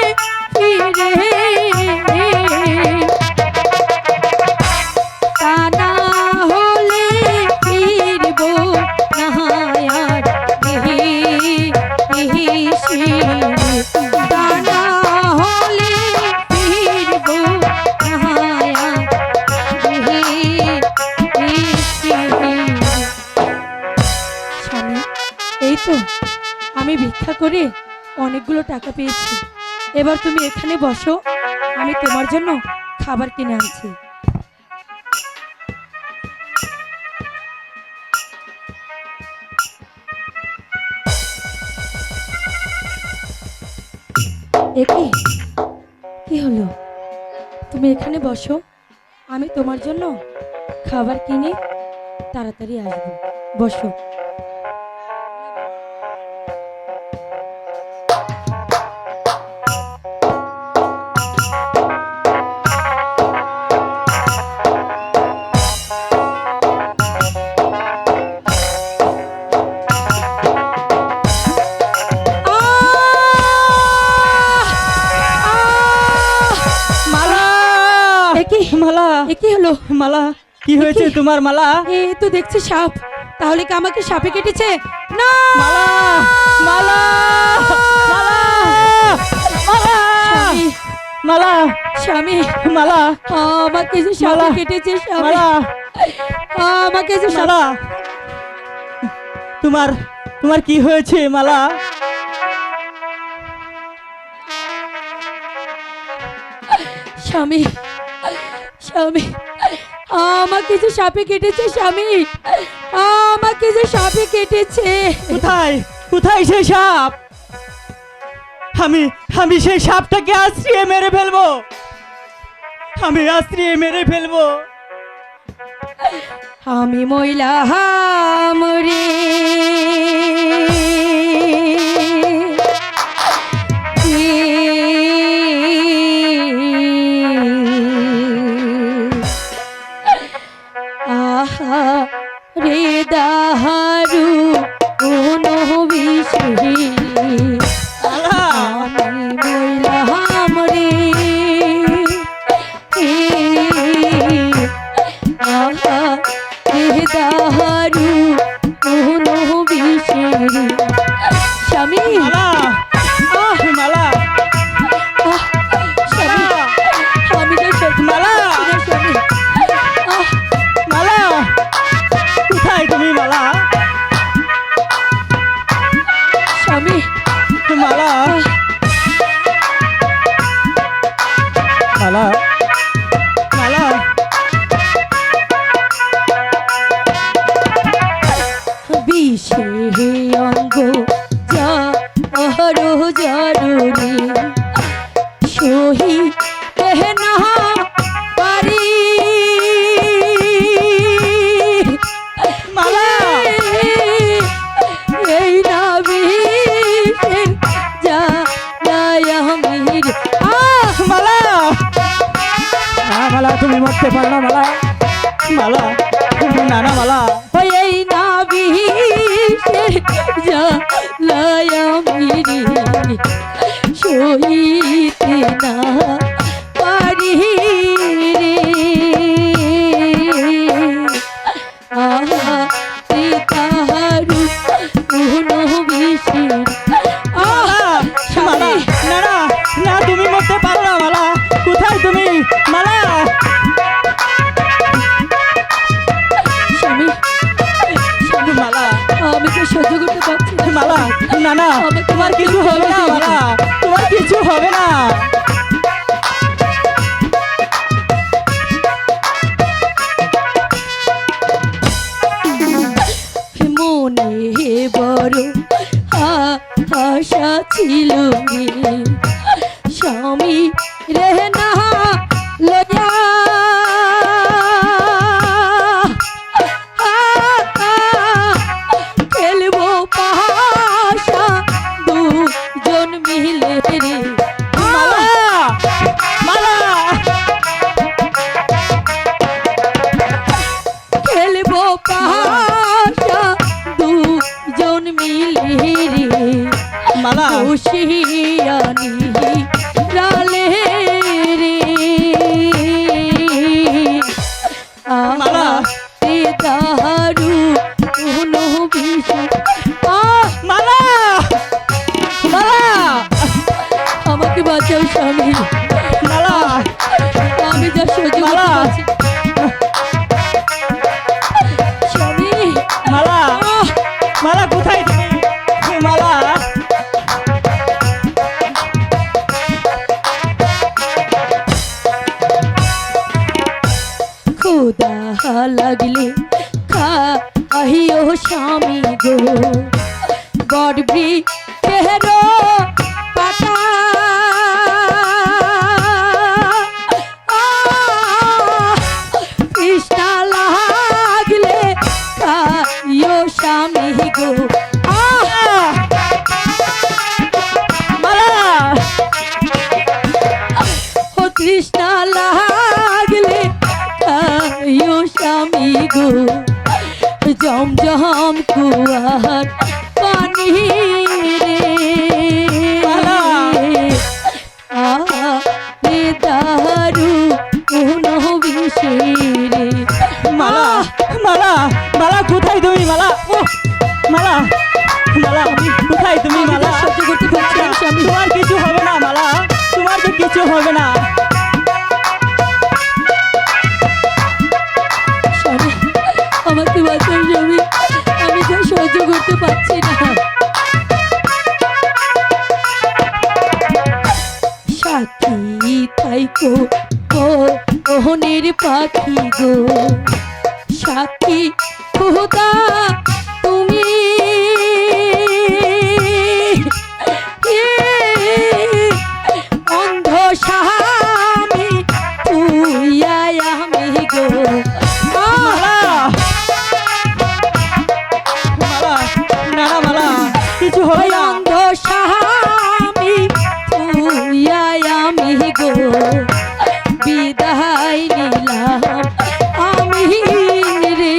ফিরে, তা না হলে ফিরব না আর দেশে, তা না হলে ফিরব না আর দেশে। স্বামী, এই তো আমি ভিক্ষা করে অনেকগুলো টাকা পেয়েছি, এবার তুমি এখানে বসো, আমি তোমার জন্য খাবার কিনে আনছি। একি কি হলো, তুমি এখানে বসো, আমি তোমার জন্য খাবার কিনে তাড়াতাড়ি আসবো, বসো। মালা, এ কি হলো? মালা, কি হয়েছে এ কি? তোমার মালা? এই তো দেখছি সাপ, তাহলে কি আমাকে সাপে কেটেছে? না মালা, মালা, মালা, মালা, স্বামী, মালা, স্বামী, মালা, আমাকে যে সাপে মালা, কেটেছে স্বামী, মালা, আমাকে যে সাপ- মালা, তোমার তোমার কি হয়েছে মালা? স্বামী, স্বামী, আমাকে যে সাপে কেটেছে স্বামী, আমাকে যে সাপে কেটেছে। কোথায় কোথায় সেই সাপ? আমি আমি সেই সাপটাকে আশ্রিয়ে মেরে ফেলবো, আমি আশ্রিয়ে মেরে ফেলবো। আমি মহিলা হামরে আহা রে দাহারু কোনো বিষয় মালা, আমি মহিলা হামরে আহা রে দাহারু কোনো বিষয় স্বামী, মালা, মালা, স্বামী, আমি তো সত্যি মালা, স্বামী, মালা, কোথায় তুমি মালা? স্বামী, মালা, মালা, মালা, বিষে অঙ্গ যা অহরো জরুরি সহি না পারি মালা, এই না বিষে যা আমির মালা, মালা তুমি মরতে পারো না মালা। মালা না না মালা ওই এই না বিষে জ্বালায় আমি রে সইতে না পারি রে আহা তে তাহারু কোনো বিষের মালা না না না তুমি মরতে পারো না মালা কোথায় তুমি মালা স্বামী মালা আমি তো সহ্য করতে পারছি না মালা না না তোমার কিছু হবে না মালা তোমার কিছু হবে না মনে বড় আশা ছিল রে স্বামী রে না লয়া খেলবো পাশা দুজন মিলে রে মালা মালা খেলবো পাশা দুজন মিলে রে মালা খুশিয়ানি রালে রে মালা। তে দারু কোনো বিষয় মালা মালা আমাকে বাঁচাও স্বামী মালা আমি যা সহ্য করতে মালা। পারছি না। স্বামী মালা মালা কোথায় তুমি মালা খুদা লাগলে আহিও স্বামী গো বড়বি চেহারো পাতা কৃষ্ণা লাগলে খাইও স্বামী গো মালা ও কৃষ্ণা লাগলে খাইও স্বামী গো জম জম কুয়ার পানি রে মালা। আহা রে দারু কোনো বিষে রে মালা মালা মালা কোথায় তুমি মালা ও মালা মালা কোথায় তুমি আমি মালা তো সহ্য করতে পারছি না স্বামী তোমার কিছু হবে না মালা তোমার তো কিছু হবে না স্বামী আমাকে বাঁচাও স্বামী আমি তো সহ্য করতে পারছি না সাথী তাইকো ও ওহনের পাখি গো সাথী খোদা তুমি অন্ধ স্বামী তুই আমি গো মালা মালা না না মালা কিছু হবে ওই না অন্ধ স্বামী তুই আমি গো বিদায় নিলাম আমি রে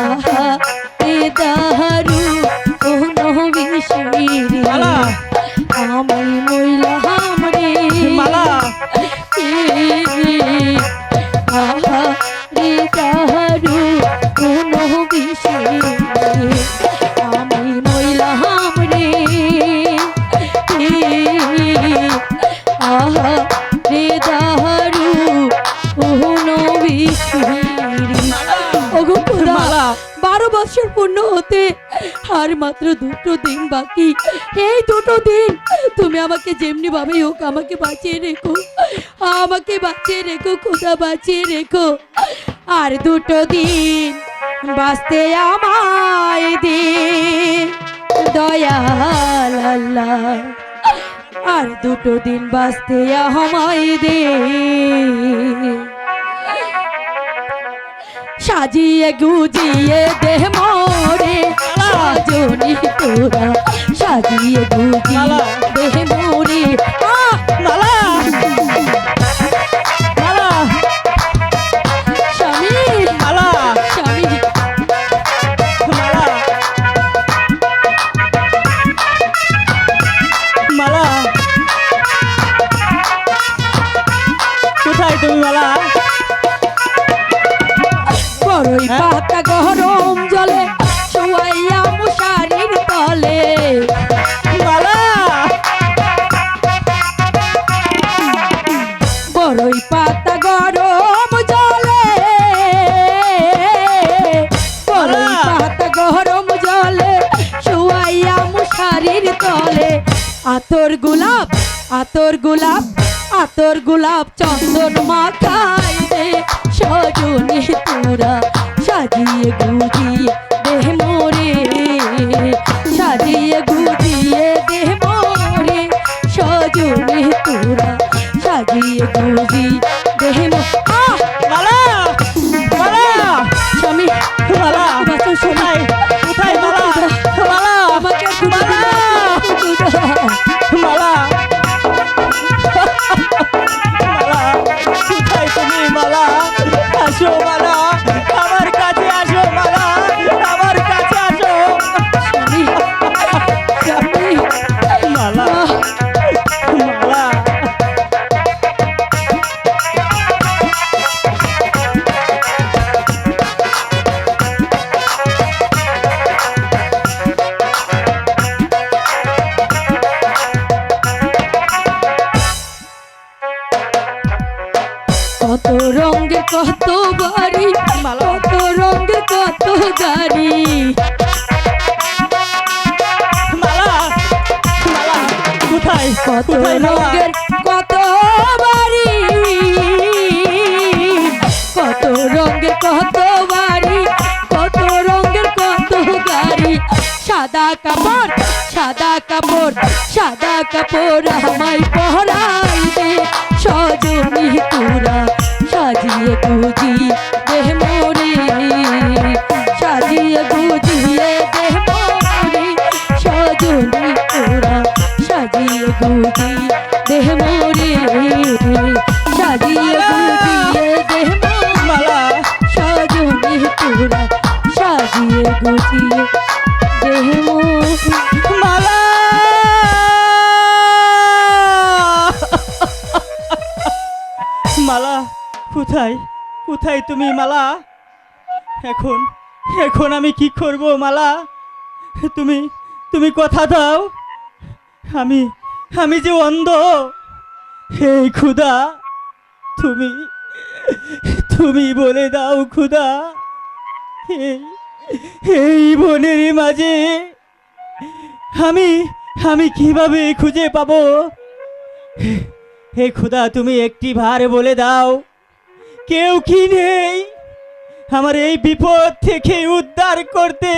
আহা এ দারু কোনো বিষয় মালা আমি মইলাম রে মালা আহা রে দারু কোনো বিষয় আমি মইলাম রে আহা রে দারু কোনো বিষয় ওগো খোদা মালা 12 বছর পূর্ণ হতে আর মাত্র 2টো দিন বাকি এই 2টো দিন তুমি আমাকে যেমনি ভাবে হোক আমাকে বাঁচিয়ে রেখো আমাকে বাঁচিয়ে রেখো খোদা বাঁচিয়ে রেখো আর 2টো দিন বাঁচতে আমায় দে দয়াল আল্লাহ আর 2টো দিন বাঁচতে আমায় দে সাজিয়ে গুজিয়ে দেহ মোরে সাজনি তোরা সাজিয়ে গুজিয়ে দেহ মোরে মালা পাতা গরম জলে শুয়াইয়া মশারির তলে মালা বড়ই পাতা গরম জলে বড়ই পাতা গরম জলে শুয়াইয়া মশারির তলে আতর গোলাপ আতর গোলাপ আতর গোলাপ চন্দন মাথায় দে সজনী তোরা সাজিয়ে গুজিয়ে দেহ মোরে সাজিয়ে গুজিয়ে দেহ মোরে সজনী তোরা সাজিয়ে গুজিয়ে দেহ মালা মালা স্বামী মালা বাঁচো স্বামী কোথায় মালা মালা আমাকে মালা মালা মালা কোথায় তুমি মালা আসো মালা আমার কাছে আসো মালা আমার কাছে আসো স্বামী স্বামী মালা মালা কত রঙের কত বাড়ি কত রঙের কত গাড়ি মালা মালা কোথায় কত কোথায় মালা রঙের কত বাড়ি কত রঙের কত বাড়ি কত রঙের কত গাড়ি সাদা কাপড় সাদা কাপড় সাদা কাপড় আমায় পহরাই দে সজনী তোরা সাজিয়ে গুজিয়ে দেহ মোরে সাজিয়ে গুজিয়ে দেহ মোরে সজনী তোরা সাজিয়ে গুজিয়ে দেহ মোরে সাজিয়ে গুজিয়ে দেহ মালা সজনী তোরা সাজিয়ে গুজিয়ে দেহ মোরে মালা মালা কোথায় কোথায় তুমি মালা এখন এখন আমি কি করব মালা তুমি তুমি কথা দাও আমি আমি যে অন্ধ এই খুদা তুমি তুমি বলে দাও খুদা এই এই বনের মাঝে আমি আমি কিভাবে খুঁজে পাবো হে খুদা তুমি একটি বার বলে দাও কেউ কি নেই আমার এই বিপদ থেকে উদ্ধার করতে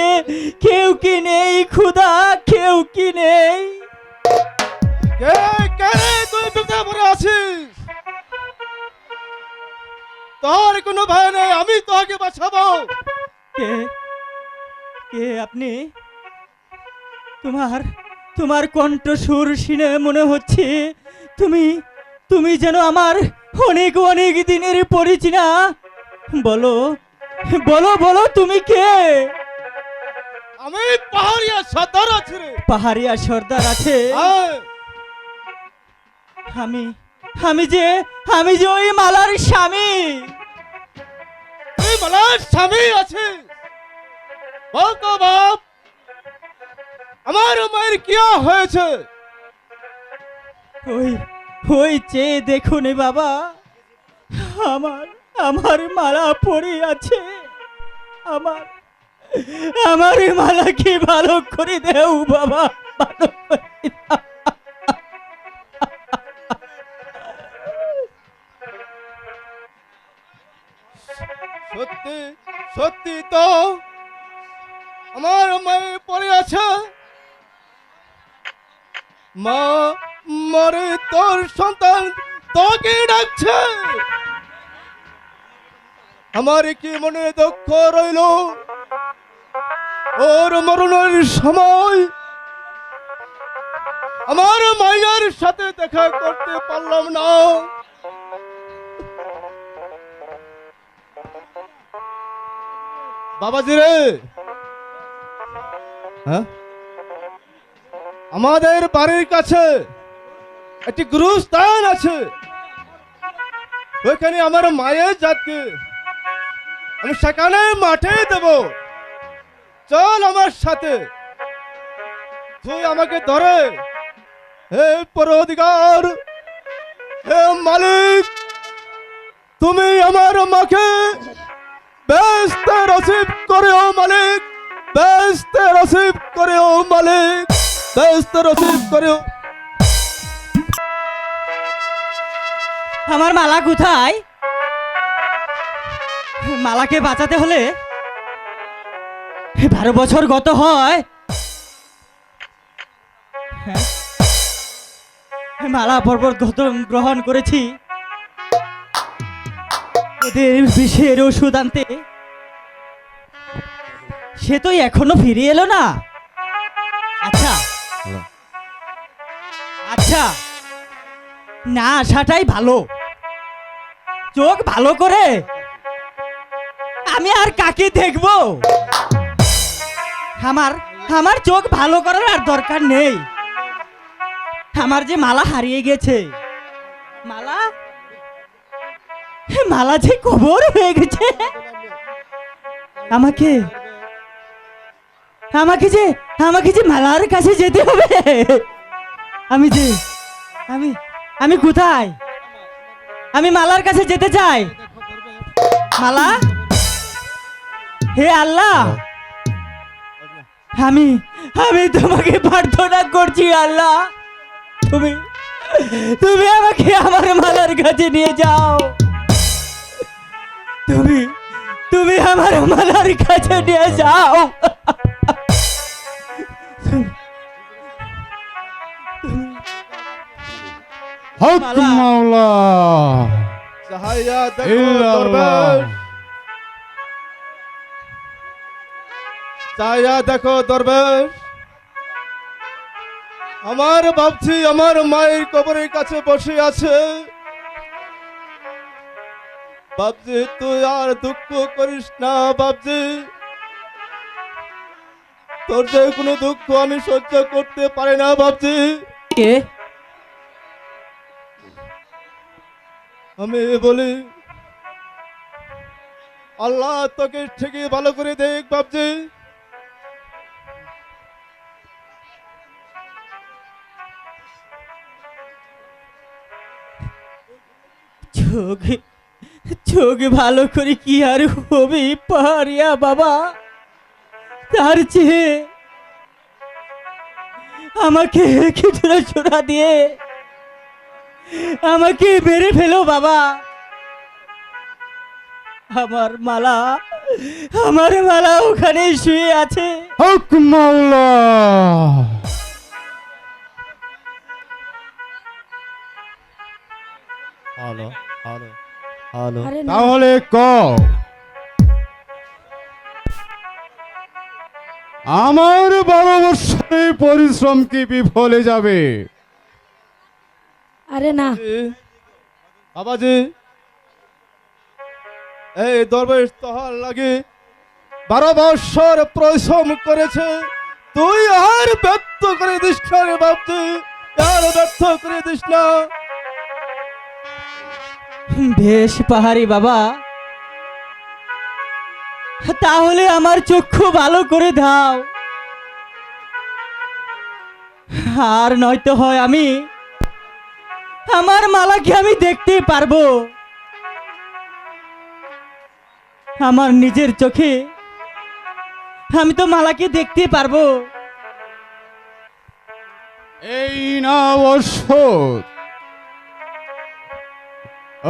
কেউ কি নেই খুদা কেউ কি নেই কে কে রে তুই বিপদে পড়ে আছিস? তোর কোনো ভয় নেই, আমি তোকে বাঁচাবো। কে কে আপনি তোমার তোমার কণ্ঠস্বর শুনে মনে হচ্ছে তুমি তুমি যেন আমার অনেক অনেক দিনের পরিচিনা বলো বলো বলো তুমি কে আমি পাহাড়িয়া সর্দার আছি রে। পাহাড়িয়া সর্দার আছে আয়, আমি আমি যে ওই মালার স্বামী তুই মালার স্বামী আছিস? বল তো বাপ, আমার মায়ের কি হয়েছে? ওই ওই চেয়ে দেখুন বাবা আমার আমার মালা পড়ে আছে আমার আমার মালাকে ভালো করে দেও বাবা ভালো করে দাও। সত্যি সত্যি তো আমার মায়ের পড়ে আছে। মা মরে তোর সন্তান তোকে ডাকছে। আমার কি মনে দুঃখ রইল ওর মরণের সময় আমার মায়ের সাথে দেখা করতে পারলাম না। বাবাজি রে, হ্যাঁ, আমাদের বাড়ির কাছে একটি গুরুস্থান আছে, ওইখানে আমার মায়ের জাতকে আমি সেখানে মাঠে দেব। চল আমার সাথে। তুই আমাকে ধরে, হে পরাধিকার, হে মালিক, তুমি আমার মাকে বেহেশতে নসিব করেও মালিক, বেহেশতে নসিব করেও মালিক, বেহেশতে নসিব করেও। আমার মালা কোথায়? মালাকে বাঁচাতে হলে 12 বছর গত হয়। হ্যাঁ, মালা পর্বত গত গ্রহণ করেছি ওদের বিষের ওষুধ আনতে। সে তো এখনো ফিরে এলো না। আচ্ছা আচ্ছা, না আসাটাই ভালো। চোখ ভালো করে আমি আর কাকে দেখবো? আমার আমার চোখ ভালো করার আর দরকার নেই। আমার যে মালা হারিয়ে গেছে, মালা মালা যে কবর হয়ে গেছে। আমাকে আমাকে যে আমাকে যে মালার কাছে যেতে হবে। আমি যে আমি আমি কোথায়? আমি মালার কাছে যেতে চাই। মালা, হে আল্লাহ, আমি আমি তোমাকে প্রার্থনা করছি আল্লাহ, তুমি তুমি আমাকে আমার মালার কাছে নিয়ে যাও। তুমি তুমি আমার মালার কাছে নিয়ে যাও। হক মালা। মাওলা, চাহাইয়া দেখো দরবেশ, চাহাইয়া দেখো দরবেশ। আমার বাপজি আমার মায়ের কবরের কাছে বসে আছে। বাপজি তুই আর দুঃখ করিস না বাপজি, তোর যে কোনো দুঃখ আমি সহ্য করতে পারি না বাপজি। কে? আমি বলি আল্লাহ তোকে ঠিকই ভালো করে দেখ বাপজি। চোখ চোখ ভালো করে কি আর হবে পারিয়া বাবা? তার চেয়ে আমাকে কিছুটা ছোড়া দিয়ে আমাকে মেরে ফেলো বাবা। আমার মালা ওখানে শুয়ে আছে। হক মাওলা, হ্যালো হ্যালো হ্যালো, আরে না, তাহলে কও আমার 12 বছরের পরিশ্রম কি বিফলে যাবে? আরে না, বাবাজি, এই দরবেশ তোহার লাগে 12 বছর পরিশ্রম করেছে, তুই আর ব্যর্থ করে দিস না রে বাপজি, আর ব্যর্থ করে দিস না। বেশ পাহাড়ি বাবা, তাহলে আমার চক্ষু ভালো করে দাও, আর নয়তো হয় আমি আমার মালাকে আমি দেখতে পারবো। আমার নিজের চোখে আমি তো মালাকে দেখতে পারবো। এই না ওষুধ।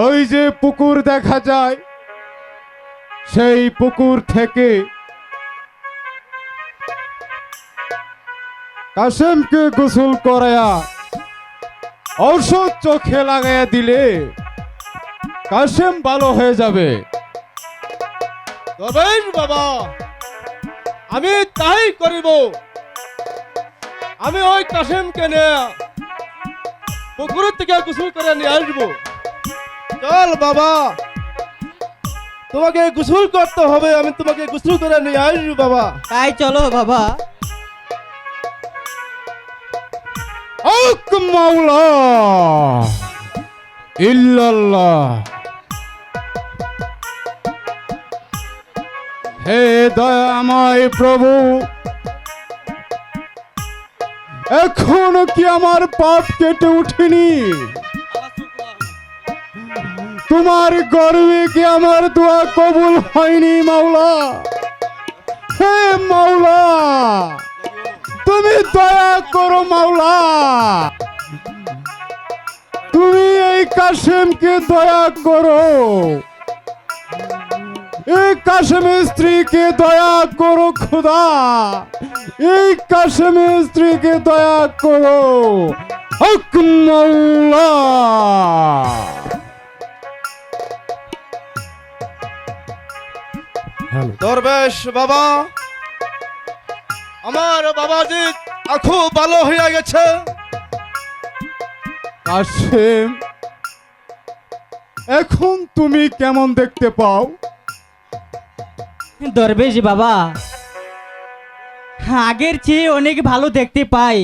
ওই যে পুকুর দেখা যায়, সেই পুকুর থেকে কাসেমকে গোসল করায়া ঔষধ চোখে লাগাইয়া দিলে কাসেম ভালো হয়ে যাবে। তবে বাবা, আমি তাই করিব। আমি ওই কাসেমকে নিয়ে পুকুর থেকে গোসল করে নিয়ে আসবো। চল বাবা, তোমাকে গোসল করতে হবে, আমি তোমাকে গোসল করে নিয়ে আসবো বাবা। তাই চলো বাবা। হক মাওলা ইল্লাল্লাহ। হে দয়াময় প্রভু, এখনো কি আমার পাপ কেটে উঠেনি? তোমার গর্বে কি আমার দোয়া কবুল হয়নি মাওলা? হে মাওলা, তুমি দয়া করো মাওলা, তুমি এই কাশেমকে দয়া করো, এই কাশেমের স্ত্রীকে দয়া করো খোদা, এই কাশেমের স্ত্রীকে দয়া করো হক মাওলা। দরবেশ বাবা, আমার বাবাজি খুব ভালো হয়ে গেছে। কাশেম, এখন তুমি কেমন দেখতে পাও? দরবেশ বাবা, আগের চেয়ে অনেক ভালো দেখতে পাই।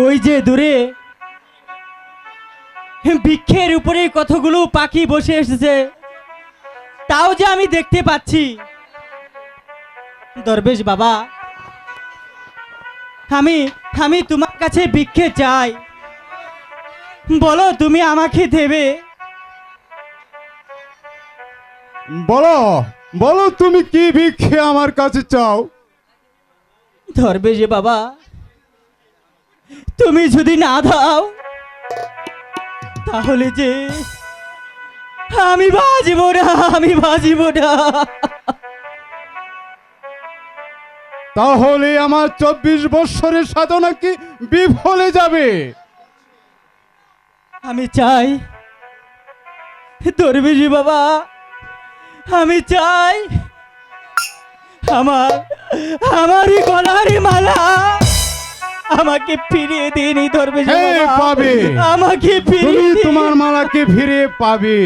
ওই যে দূরে বৃক্ষের উপরে কতগুলো পাখি বসে এসেছে, তাও যে আমি দেখতে পাচ্ছি। দরবেশ বাবা, আমি তোমার কাছে ভিক্ষে চাই, বলো তুমি আমাকে দেবে? বলো বলো, তুমি কি ভিক্ষে আমার কাছে চাও? ধরবে যে বাবা, তুমি যদি না দাও তাহলে যে আমি বাঁচব না, আমি বাঁচব না। তাহলে আমার 24 বৎসরের সাধনা কি বিফলে যাবে? আমি চাই দরবেশি বাবা, আমি চাই আমারই গলারই মালা আমাকে ফিরিয়ে দিন। দরবেশি হ্যাঁ, বাবা, পাবে। আমাকে তুমি ফিরিয়ে দিন। তোমার মালাকে ফিরে পাবে।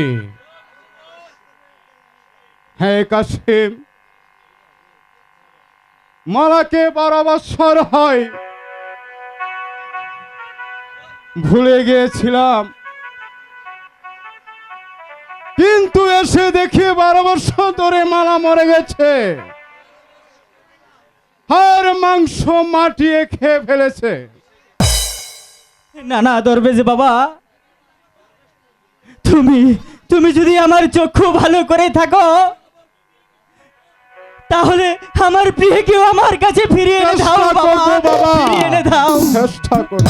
হ্যাঁ কাশেম, মালাকে 12 বৎসর হয়, ভুলে গিয়েছিলাম, কিন্তু এসে দেখি 12 বৎসর ধরে মালা মরে গেছে, আর মাংস মাটিয়ে খেয়ে ফেলেছে। না না দরবেশ বাবা, তুমি যদি আমার চক্ষু ভালো করে থাকো তাহলে আমার প্রিয়কেও আমার কাছে ফিরিয়ে এনে দাও চেষ্টা বাবা, করবো বাবা, ফিরিয়ে এনে দাও। চেষ্টা করবো।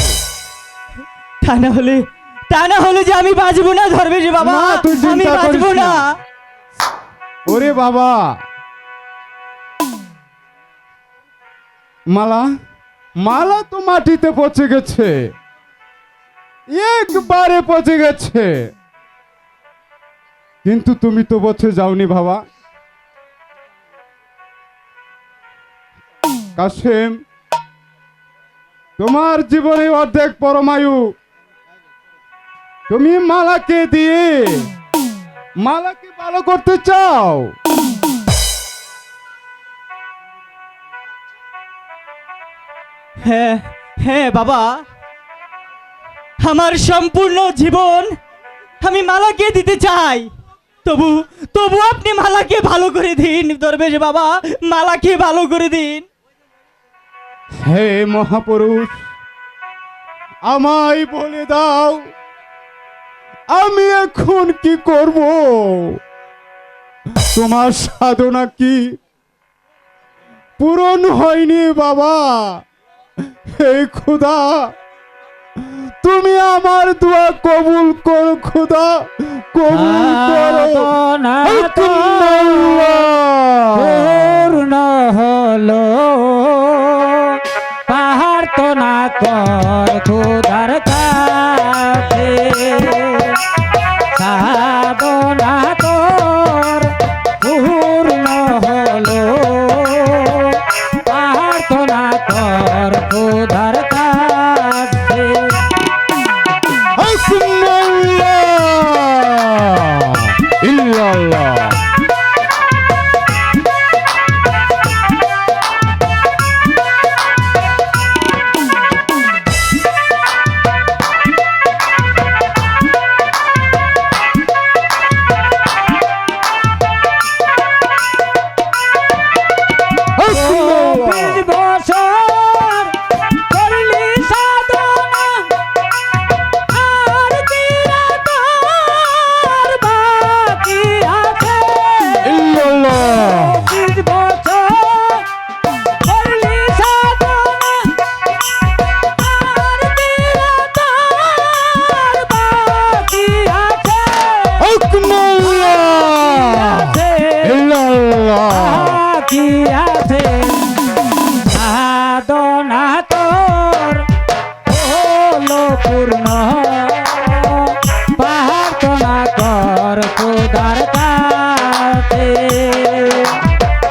তা না হলে যে আমি বাঁচবো না দরবেশ বাবা, না, তুই চিন্তা আমি বাঁচবো করিস না। না। ওরে বাবা, মালা তো মাটিতে পচে গেছে, একবারে পচে গেছে, কিন্তু তুমি তো পচে যাওনি বাবা। কাশেম, তোমার জীবনে অর্ধেক পরমায়ু, তুমি মালাকে দিয়ে মালাকে ভালো করতে চাও। হ্যাঁ হ্যাঁ বাবা, আমার সম্পূর্ণ জীবন আমি মালাকে দিতে চাই, তবু আপনি মালাকে ভালো করে দিন দরবেশ বাবা, মালাকে ভালো করে দিন। হে মহাপুরুষ, আমায় বলে দাও, আমি এখন কি করব? তোমার সাধনা কি পূরণ হয়নি বাবা? হে খোদা, তুমি আমার দোয়া কবুল করো খোদা, কবুল করো। সাধনা আল্লাহ। পূর্ণ হলো, পাহাড় তো না কর খোদার কাছে, সাধনা তোর পূর্ণ হলো, পাহাড় তো না কর খোদার কাছে। হাসবুনাল্লাহ ইল্লাল্লাহ। পূর্ণ প্রার্থনা কর খোদার কাছে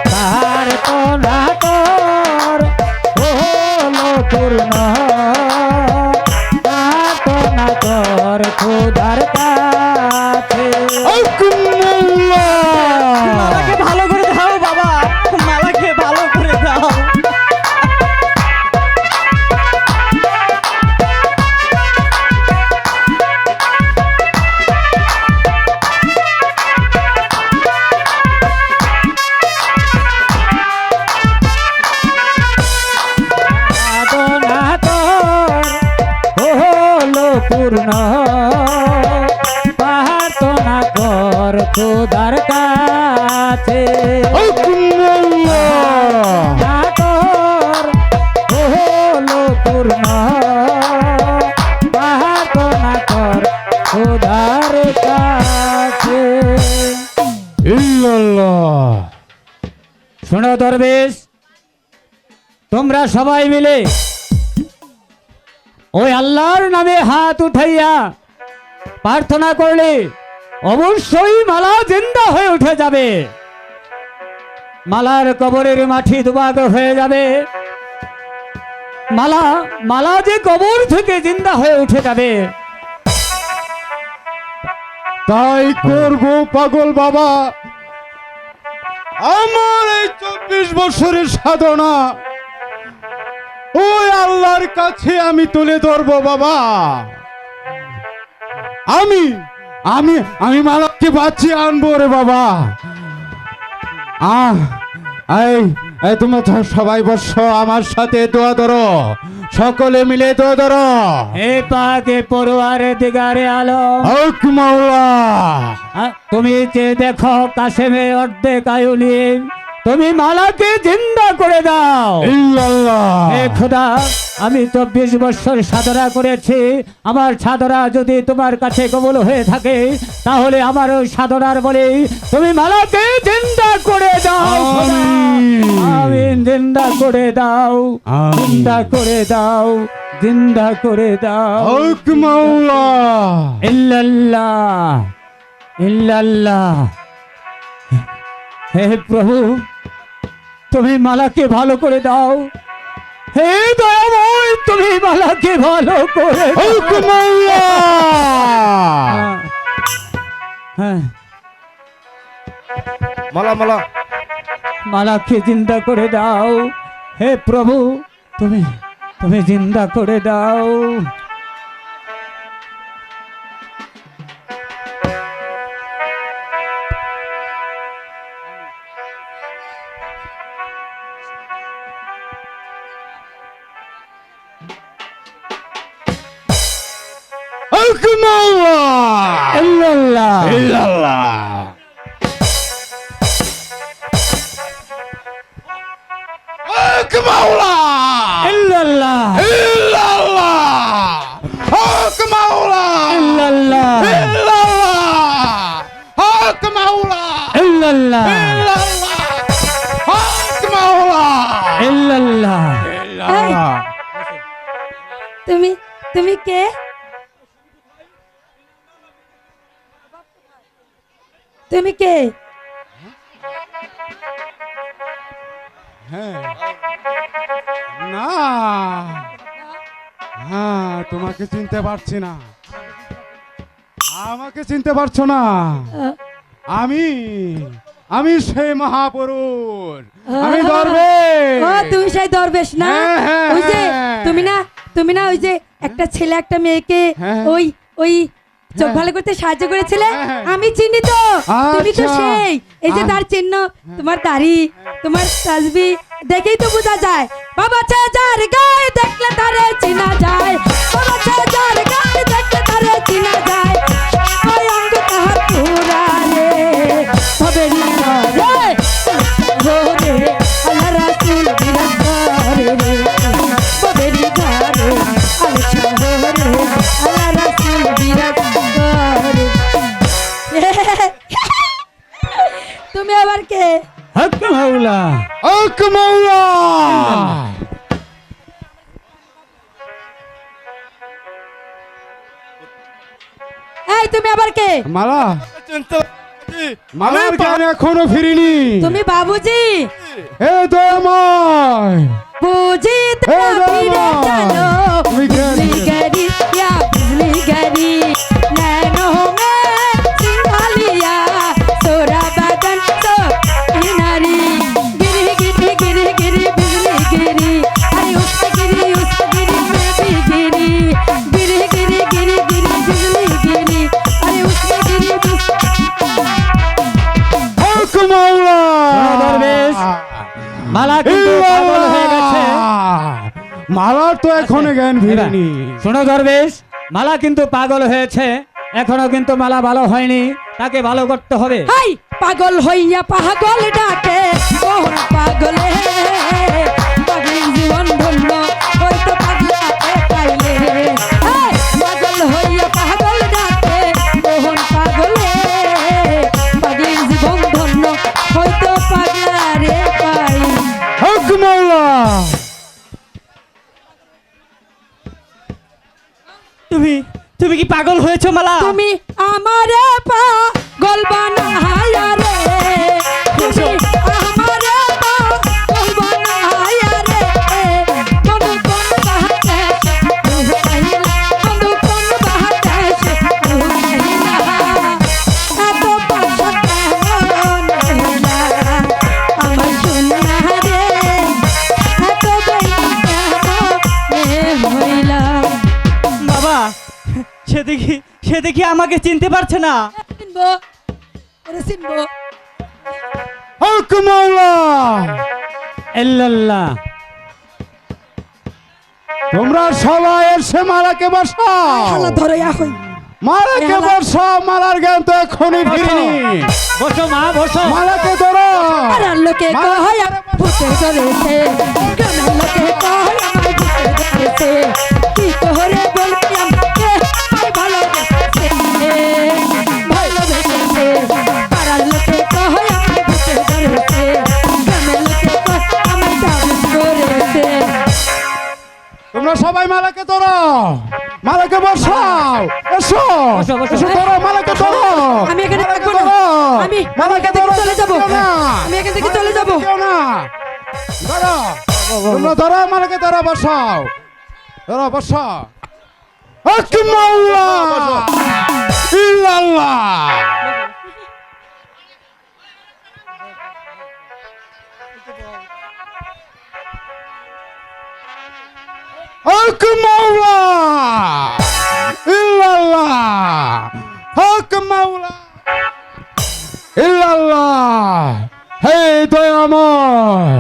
প্রার্থনা কর হলো পূর্ণ প্রার্থনা কর খোদার কাছে মালাকে ভালো করে দাও বাবা, মালাকে ভালো করে দাও। সাধনা কর হলো পূর্ণ প্রার্থনা কর খোদার কাছে সাধনা কর হলো পূর্ণ প্রার্থনা কর খোদার কাছে। শোনো দরবেশ, তোমরা সবাই মিলে ওই আল্লাহর নামে হাত উঠাইয়া প্রার্থনা করলে অবশ্যই মালা জিন্দা হয়ে উঠে যাবে, মালার কবরের মাটি দুভাগ হয়ে যাবে, মালা যে কবর থেকে জিন্দা হয়ে উঠে যাবে। তাই করবো পাগল বাবা। আমার এই 24 বছরের সাধনা ওই আল্লাহর কাছে আমি তুলে ধরবো বাবা। আমি আমি আমি মালাকে বাঁচিয়ে আনবো রে বাবা। এই তোমরা তো সবাই বসো, আমার সাথে দোয়া ধরো, সকলে মিলে দোয়া ধরো। হে পাকে পরোয়ারে দিগারে আলম, হক মাওলা। তুমি যে দেখো কাশেমে অর্ধেক আয়ু নিয়ে তুমি মালাকে জিন্দা করে দাও। ইল্লাল্লাহ। হে খোদা, আমি 24 বছর সাধনা করেছি, আমার সাধনা যদি তোমার কাছে কবুল হয়ে থাকে তাহলে আমার ওই সাধনার বলে তুমি মালাকে জিন্দা করে দাও খোদা। আমিন। জিন্দা করে দাও, জিন্দা করে দাও, জিন্দা করে দাও। হক মাওলা। ইল্লাল্লাহ ইল্লাল্লাহ। হে প্রভু, তুমি মালাকে ভালো করে দাও। হে দয়াময়, তুমি মালাকে ভালো করে দাও। হক মাওলা। হ্যাঁ, মালা মালা মালাকে জিন্দা করে দাও। হে প্রভু, তুমি তুমি জিন্দা করে দাও। হক মাওলা। ইল্লাল্লাহ ইল্লাল্লাহ। হক মাওলা। ইল্লাল্লাহ ইল্লাল্লাহ। হক মাওলা। ইল্লাল্লাহ ইল্লাল্লাহ। হক মাওলা। ইল্লাল্লাহ ইল্লাল্লাহ। হক মাওলা। ইল্লাল্লাহ। ইল্লাল্লাহ। তুমি তুমি কে? তুমি কে? হ্যাঁ। না, হ্যাঁ, তোমাকে চিনতে পারছি না। আমাকে চিনতে পারছো না? আমি আমি সেই মহাপুরুষ, আমি দরবেশ। ও তুমি সেই দরবেশ না? হ্যাঁ, হ্যাঁ, ওই যে হ্যাঁ। তুমি না ওই যে একটা ছেলে একটা মেয়েকে হ্যাঁ। ওই চোখ ভালো করতে সাহায্য করেছিলে? হ্যাঁ। আমি চিনি তো, তুমি তো আচ্ছা। সেই। এই যে তার চিহ্ন, তোমার দাড়ি, তোমার তাসবি দেখেই তো বোঝা যায়। বাবা চাচার গায়ে দেখলে তারে চিনা যায়, বাবা চাচার গায়ে দেখলে তারে চিনা যায়। ওই অঙ্গ তাহার পুরা রে, তবে না রে রে আল্লাহ রাসূল বিরাজ করে রে, তবে না রে আল্লাহ রে আল্লাহ রাসূল বিরাজ করে। তুমি আবার কে? হক মাওলা। হক মাওলা। এই তুমি আবার কে? মালা চিনতে পারছি। মালার জ্ঞান এখনো ফিরিনি। তুমি বাবুজি? এ দয়াময়, বুঝিতে এ ফিরে দয়াময়, চলো তুমি জ্ঞান বিজলি গাড়ি ইয়া বিজলি গাড়ি নैनो में सिंघालिया सोरा बदन तो किनारी गिरी गिरी गिरी गिरी बिजली गिरी अरे उस गिरी मैं भी गिरी गिरी गिरी गिरी गिरी बिजली गिरी अरे उस गिरी হক মাওলা। দরবেশ, মালা কিন্তু পাগল হয়ে গেছে। মালার তো এখনো জ্ঞান ফিরিনি। শোনো দরবেশ, মালা কিন্তু পাগল হয়েছে, এখনো কিন্তু মালা ভালো হয়নি, তাকে ভালো করতে হবে। হাই পাগল হইয়া পাগল ডাকে কোন পাগলে পাগল জীবন ধন্য হয়তো পাগলা পাইলে হাই পাগল হইয়া পাগল ডাকে কোন পাগলে পাগল জীবন ধন্য হয়তো পাগলা রে পাই। হক মাওলা। তুমি কি পাগল হয়েছো মালা? তুমি আমারে পাগল বানায়া রে তুমি আমারে পাগল বানায়া রে কোন কোন বাহাতে রুহাইলা কোন কোন বাহাতে রুহাইলা এত পাশা কেমন হইলা আমার সোনা রে এত বেলা কেমন হইলা। বাবা, সে দেখি আমাকে চিনতে পারছে না। চিনবো ওরে চিনবো। হক মাওলা। ইল্লাল্লাহ। তোমরা সবাই এসে মালাকে বসাও। খালা ধরে হই মালাকে বসাও, মালার জ্ঞান তো এখনই ফিরিনি। বসো মা, বসো। মালাকে ধরো। পাড়ার লোকে কয় ভূতে ধরেছে গ্রামের লোকে কয় আমার ভূতে ধরেছে কি করে বলবি আমাকে আর ভালোবেসেছে ভালোবেসেছে পাড়ার লোকে কয় আমার ভূতে ধরেছে গ্রামের লোকে কয় আমার দাবিস করেছে। তোমরা সবাই মালাকে ধরো, মালাকে বসাও। এসো বসো, বসো। এসো, ধরো মালাকে ধরো। আমি এখানে মালাকে থাকবো না। ধরো। আমি মালাকে এখান থেকে ধরো, চলে যাবো। কেউ না। আমি এখান থেকে চলে যাবো। কেউ না। ধরো, তোমরা ধরো, মালাকে ধরো, বসাও। ধরো, বসাও। হক মাওলা। ইল্লাল্লাহ। হক মাওলা। ইল্লাল্লাহ। হক মাওলা। ইল্লাল্লাহ। হে দয়াময়,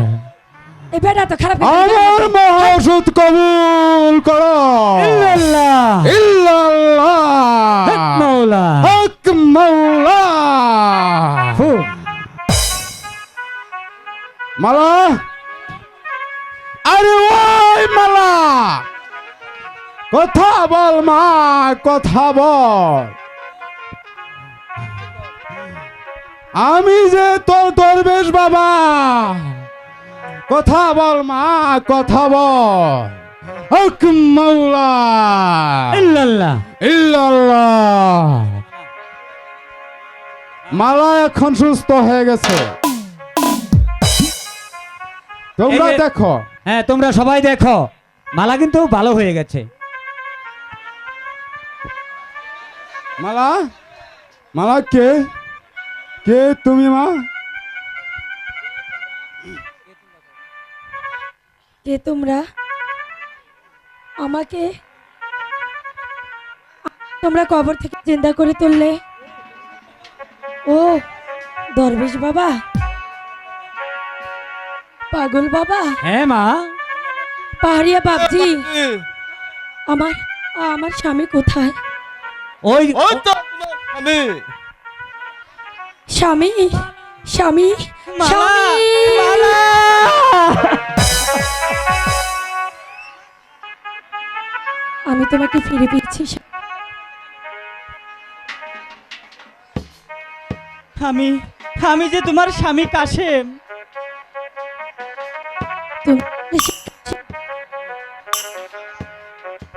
এই বেটা তো খারাপ আমার মহাওষুধ কবুল করো। ইল্লাল্লাহ। ইল্লাল্লাহ। হক মাওলা। হক মাওলা। ফু। মালা, আরে ওই মালা, কথা বল মা, কথা বল। আমি যে তোর দরবেশ বাবা, কথা বল মা, কথা বল। হক মাওলা। ইল্লাল্লাহ। ইল্লাল্লাহ। মালা এখন সুস্থ হয়ে গেছে, তোমরা এই যে- দেখো। হ্যাঁ, তোমরা সবাই দেখো, মালা কিন্তু ভালো হয়ে গেছে। মালা, মালা কে? কে তুমি মা? কে তোমরা? আমাকে তোমরা কবর থেকে জিন্দা করে তুললে? ও দরবেশ বাবা, পাগল বাবা, হ্যাঁ মা। পাহাড়িয়া বাবজি, আমার আমার স্বামী কোথায়? ওই ওই তো আমি স্বামী স্বামী স্বামী আমি তোমাকে ফিরে পেয়েছি। আমি যে তোমার স্বামী কাশেম।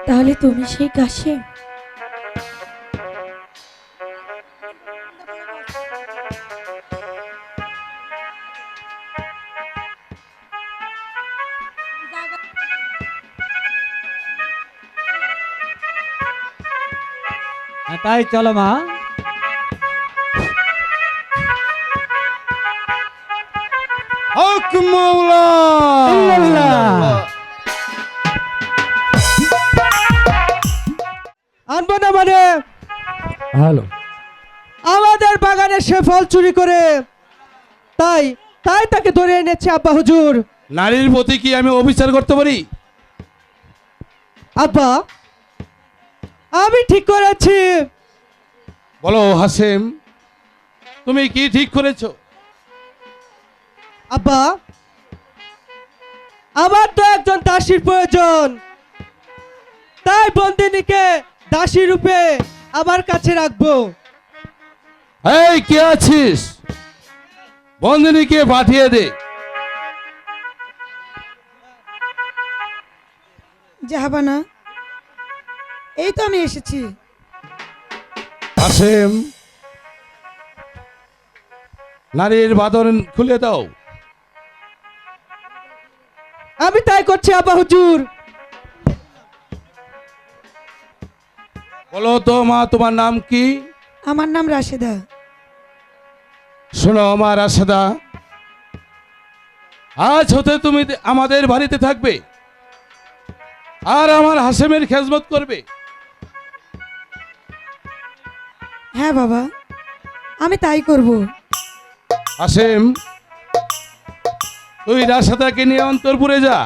তাহলে তুমি সেই কাশেম? তাই চলো মা। হক মাওলা। আনবো না মানে হ্যালো। আমাদের বাগানে সে ফল চুরি করে, তাই তাই তাকে ধরে এনেছে আব্বা হুজুর। নারীর প্রতি কি আমি অবিচার করতে পারি? আব্বা, আমি ঠিক করেছি। বলো হাসেম, তুমি কি ঠিক করেছো? আব্বা, আমার তো একজন দাসীর প্রয়োজন, তাই বন্দিনীকে দাসী রূপে আমার কাছে রাখবো। এই কে আছিস? বন্দিনীকে পাঠিয়ে দে। জাহাবানা, এই তো আমি এসেছি। হাসেম, নারীর বাঁধন খুলে দাও। আমি তাই করছি আব্বা হুজুর। বলো তো মা, তোমার নাম কি? আমার নাম রাশেদা। শোনো আমার রাশেদা, আজ হতে তুমি আমাদের বাড়িতে থাকবে আর আমার হাসেমের খেজমত করবে। হ্যাঁ বাবা, আমি তাই করব। হাসেম, তুই রাশেদাকে নিয়ে অন্তরপুরে যা,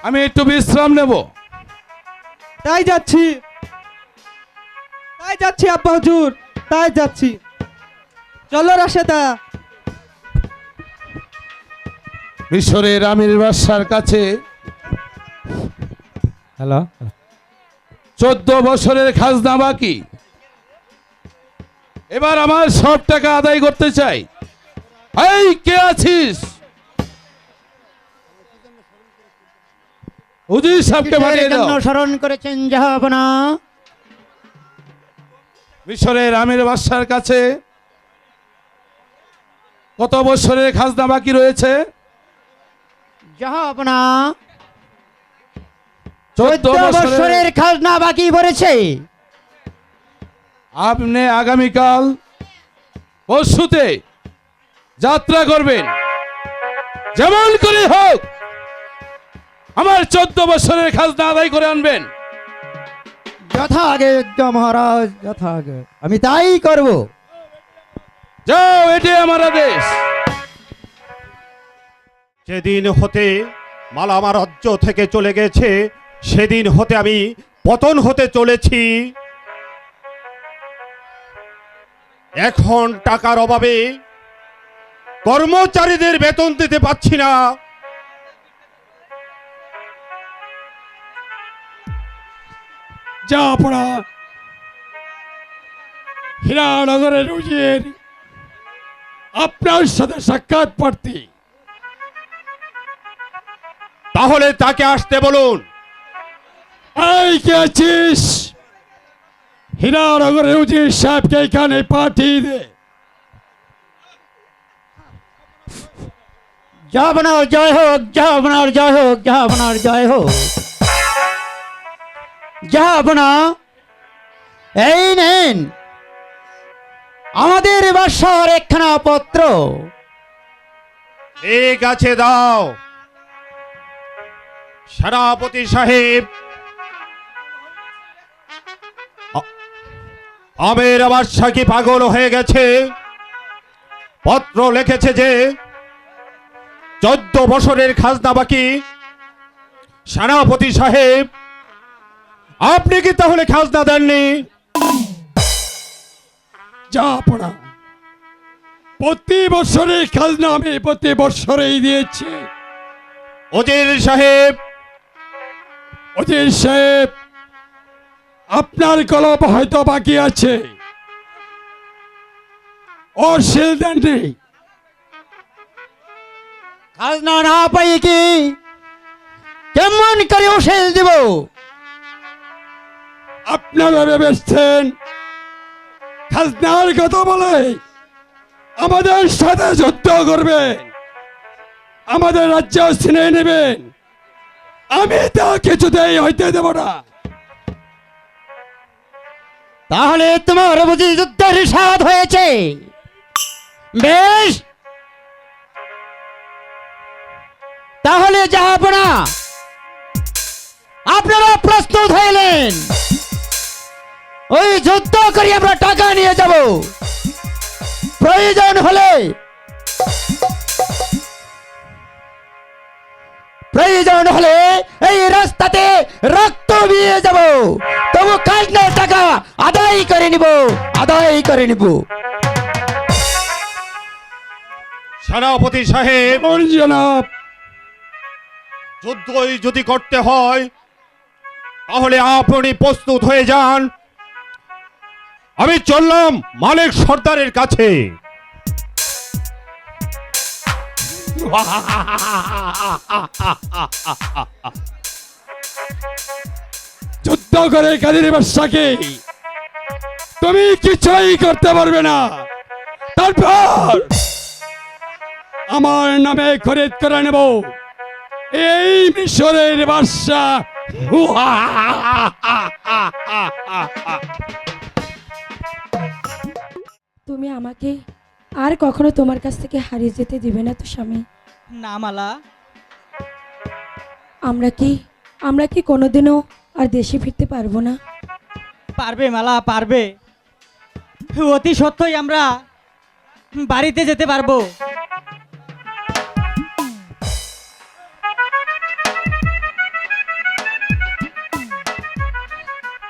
আমি একটু বিশ্রাম নেব। তাই যাচ্ছি, তাই যাচ্ছি আব্বা হুজুর, তাই যাচ্ছি। চলো রাশেদা। মিশরের আমির বাদশার কাছে হ্যালো। 14 বছরের খাজনা বাকি। এবার আমার সব টাকা আদায় করতে চাই। এই কে আছিস? হুজুর সাহেবকে পাঠিয়ে দাও। স্মরণ করেছেন জাহাপনা। মিশরের আমির বাদশার কাছে কত বছরের খাজনা বাকি রয়েছে? জাহাপনা 14 বছরের খাজনা বাকি পড়েছে। আপনি আগামীকাল পরশুতে যাত্রা করবেন, যেমন করে হোক আমার 14 বছরের খাজনা আদায় করে আনবেন। যথাগে মহারাজ, যথাগে আমি তাই করব। যাও, এটাই আমার আদেশ। যেদিন হতে মালা আমার রাজ্য থেকে চলে গেছে, সেদিন হতে আমি পতন হতে চলেছি। এখন টাকার অভাবে কর্মচারীদের বেতন দিতে পারছি না। যা পড়া হীরানগরের উজির আপনার সাথে সাক্ষাৎ প্রার্থী। তাহলে তাকে আসতে বলুন। এই কে আছিস? হীরানগরের উজির সাহেবকে এখানে পাঠিয়ে দে। জাহাপনার জয় হোক, জাহাপনার জয় হোক, জাহাপনার জয় হোক। জাহাপনা, এই নেন আমাদের বাসার একখানা পত্র। ঠিক আছে, দাও। সেনাপতি সাহেব, আমের বাদশা কি পাগল হয়ে গেছে? পত্র লিখেছে যে 14 বছরের খাজনা বাকি। সেনাপতি সাহেব, আপনি কি তাহলে খাজনা দেননি? যা পড়া প্রতি বছরের খাজনা আমি প্রতি বছরেই দিয়েছি। উজির সাহেব, অজির সাহেব, আপনার কলম হয়তো বাকি আছে, ওর শিল দেননি। খাজনা না পাই কি কেমন করে ওষেল দিব? আপনারা ভেবেছেন খাজনার কথা বলে আমাদের সাথে যুদ্ধ করবেন, আমাদের রাজ্য ছিনিয়ে নেবেন? আমি তা কিছুতেই হইতে দেব না। তাহলে তোমার বুঝি যুদ্ধের স্বাদ হয়েছে? বেশ, তাহলে জাহাপনা আপনারা প্রস্তুত হইলেন, ওই যুদ্ধ করে আমরা টাকা নিয়ে যাব। প্রয়োজন হলে এই রাস্তাতে রক্ত দিয়ে যাব, তবু খাজনার টাকা আদায় করে নিব। সেনাপতি সাহেব, জনাব, যুদ্ধই যদি করতে হয় তাহলে আপনি প্রস্তুত হয়ে যান। আমি চললাম মালিক সর্দারের কাছে। যুদ্ধ করে কাদের বাদশাকে তুমি কিছুই করতে পারবে না। তারপর আমার নামে খরিদ করে নেব এই মিশরের বাদশা। তুমি আমাকে আর কখনো তোমার কাছ থেকে হারিয়ে যেতে দিবে না তো স্বামী? না মালা, আমরা কি কোনোদিনও আর দেশে ফিরতে পারবো না? পারবে মালা, পারবে। অতি সত্যই আমরা বাড়িতে যেতে পারবো।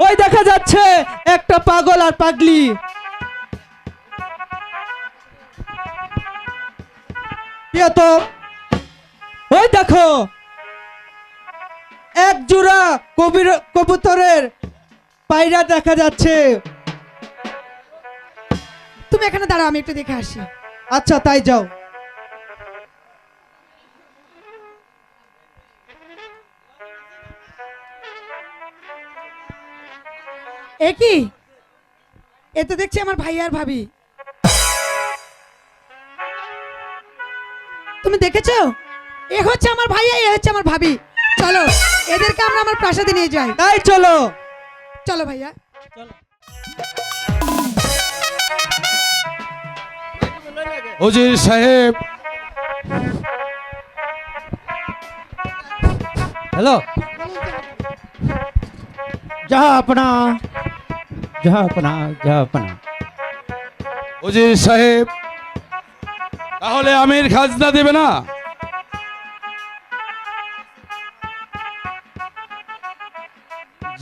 ওই দেখা যাচ্ছে একটা পাগল আর পাগলি। কে তো? ওই দেখো, এক জোড়া কবুতরের পায়রা দেখা যাচ্ছে। তুমি এখানে দাঁড়াও, আমি একটু দেখে আসি। আচ্ছা, তাই যাও। এ কি? এ তো দেখছি আমার ভাই আর ভাবি। তুমি দেখেছো? এ হচ্ছে আমার ভাই, এ হচ্ছে আমার ভাবি। চলো এদেরকে আমরা আমার প্রাসাদে নিয়ে যাই। তাই চলো। চলো ভাইয়া। উজির সাহেব, হ্যালো, জাহাপনা। উজির সাহেব, তাহলে আমির খাজনা দেবে না?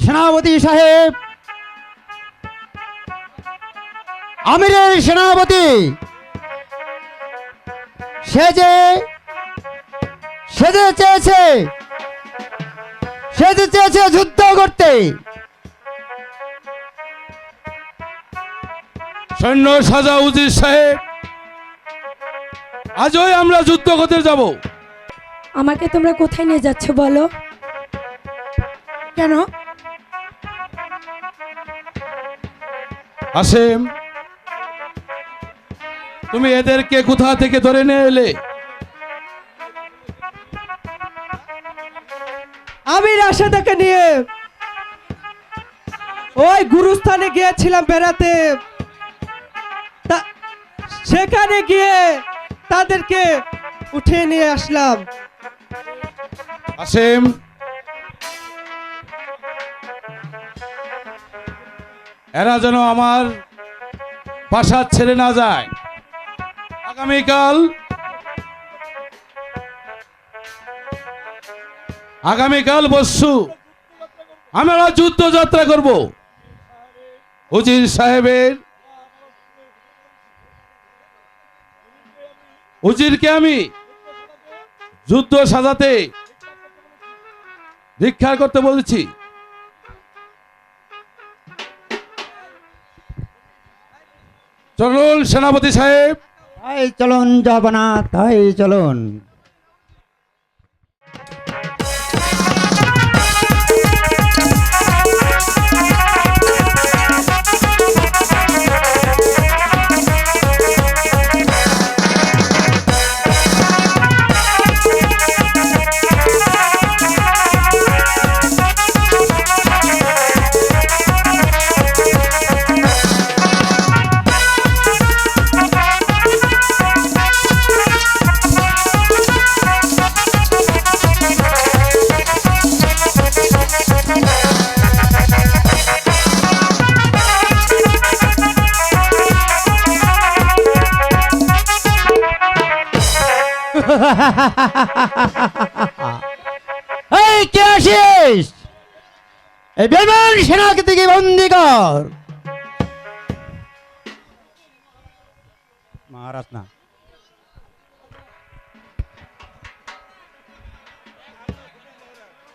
সেনাপতি সাহেব, আমিরের সেনাপতি সেজে চেয়েছে যুদ্ধ করতে। সৈন্য সাজা উজির সাহেব, আজই আমরা যুদ্ধ করতে যাব। আমাকে তোমরা কোথায় নিয়ে যাচ্ছ বলো? কেন? আসেম, তুমি এদেরকে কোথা থেকে ধরে নিয়ে এলে? আমি রাশেদাকে নিয়ে ওই গুরুস্থানে গিয়েছিলাম বেড়াতে। সেখানে গিয়ে তাদেরকে উঠিয়ে নিয়ে আসলাম। আসেম, এরা যেন আমার প্রাসাদ ছেড়ে না যায়। আগামীকাল বসু আমরা যুদ্ধ যাত্রা করব। উজির সাহেবের উজিরকে আমি যুদ্ধ সাজাতে ভিক্ষা করতে বলেছি। চলুন সেনাপতি সাহেব। তাই চলুন জাহাপনা, তাই চলুন। এই কে আসিস? এই বেমান সেনাকে থেকে বন্দি কর। মহারাজ না,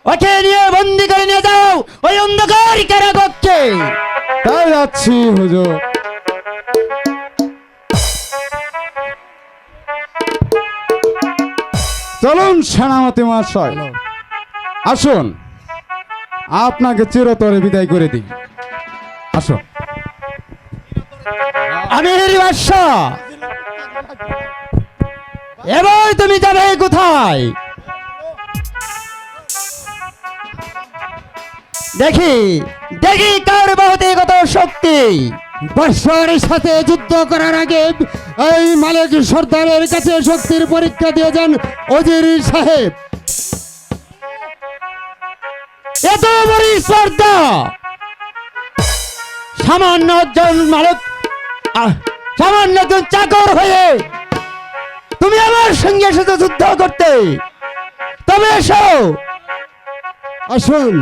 ওকে নিয়ে বন্দি করে নিয়ে যাও ওই অন্ধকার কারাকক্ষে। তাই যাচ্ছি হুজুর। চলুন সেনাপতি মহাশয়, আসুন আপনাকে চিরতরে বিদায় করে দিই। আসুন। আমির বাদশা, এবার তুমি যাবে কোথায়? দেখি দেখি কার বাহুতে কত শক্তি। বাদশার সাথে যুদ্ধ করার আগে এই মালিক সর্দারের কাছে শক্তির পরীক্ষা দিয়ে যান ওজির সাহেব। এত বড় স্পর্ধা! সামান্য একজন মালিক, সামান্য একজন চাকর হয়ে তুমি আমার সঙ্গে সাথে যুদ্ধ করতে? তবে এসো, আসুন।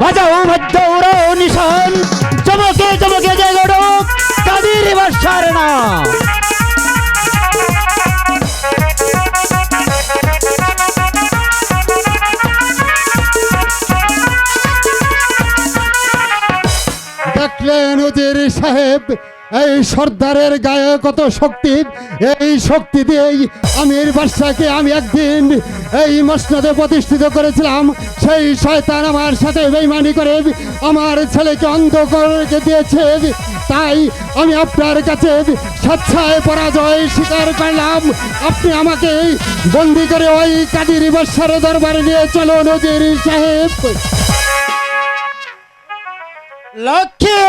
বাজাও মধ্য উড়াও নিশান, চমকে চমকে জয় গড়ক কাদির বাদশার নাম। দেখলেন ওজির সাহেব, এই সর্দারের গায়ে কত শক্তি। এই শক্তি দিয়েই আমির বাদশাকে আমি একদিন এই মসনদে প্রতিষ্ঠিত করেছিলাম। সেই শয়তান আমার সাথে বেইমানি করে আমার ছেলেকে অন্ধ করে দিয়েছে। তাই আমি আপনার কাছে স্বেচ্ছায় পরাজয় স্বীকার করলাম। আপনি আমাকে বন্দি করে ওই কাদির বাদশার দরবারে নিয়ে চলুন ওজির সাহেব। লক্ষ্মী,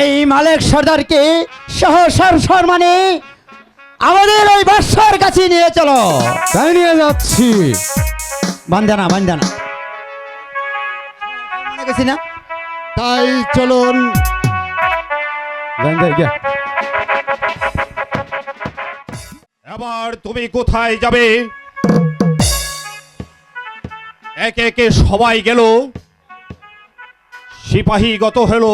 এই মালিক সর্দারকে সহসর সম্মানে আমাদের ওই বাদশার কাছে নিয়ে চলো। তাই নিয়ে যাচ্ছি। বান্দানা বান্দানা গেছি না? তাই চলুন। এবার তুমি কোথায় যাবে? একে একে সবাই গেল, সিপাহীগত হলো,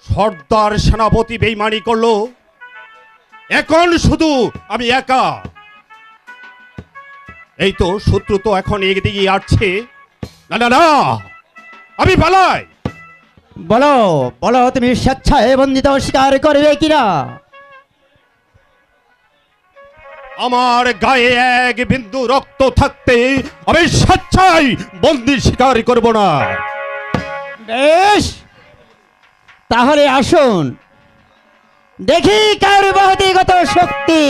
সর্দার সেনাপতি বেইমানি করলো, এখন শুধু আমি একা। এই তো শত্রু তো এখন এদিকে আসছে। না না না, আমি পালাই। বলো বলো, তুমি স্বেচ্ছায় বন্দিত স্বীকার করবে কিনা? আমার গায়ে এক বিন্দু রক্ত থাকতে আমি স্বেচ্ছায় বন্দি স্বীকার করব না। বেশ, তাহলে আসুন দেখি কার বাহুতে কত শক্তি।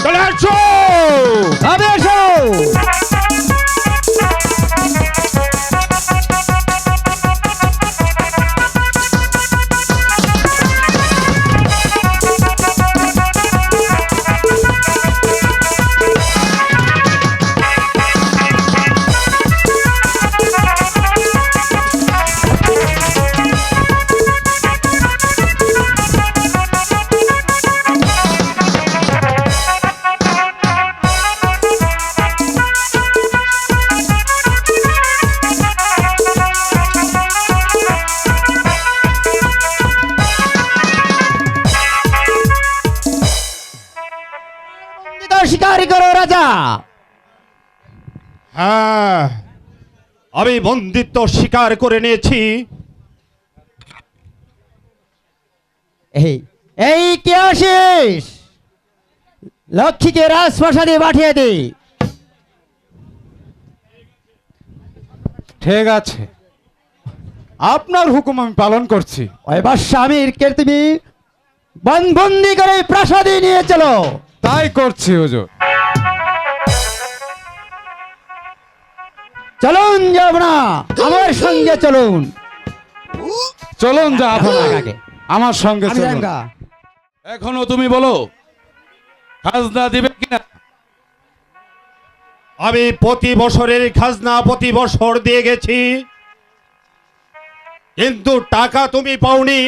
চলে আসো। তবে এসো। স্বীকার করো রাজা। হ্যাঁ, আমি বন্দিত্ব স্বীকার করে নিয়েছি। এই কে আসিস? লক্ষ্মীকে রাজপ্রাসাদে পাঠিয়ে দে। ঠিক আছে, আপনার হুকুম আমি পালন করছি। ওই বাদশা আমিরকে তুমি বন্দি করে প্রাসাদে নিয়ে চলো। তাই করছি হুজুর। চলুন যাব না, আমার সঙ্গে চলুন। চলুন যাব না, আগে আমার সঙ্গে আমি চলুন। রাঙ্গা। এখনো তুমি বলো খাজনা দিবে কিনা? আমি প্রতি বছরের খাজনা প্রতি বছর দিয়ে গেছি, কিন্তু টাকা তুমি পাওনি।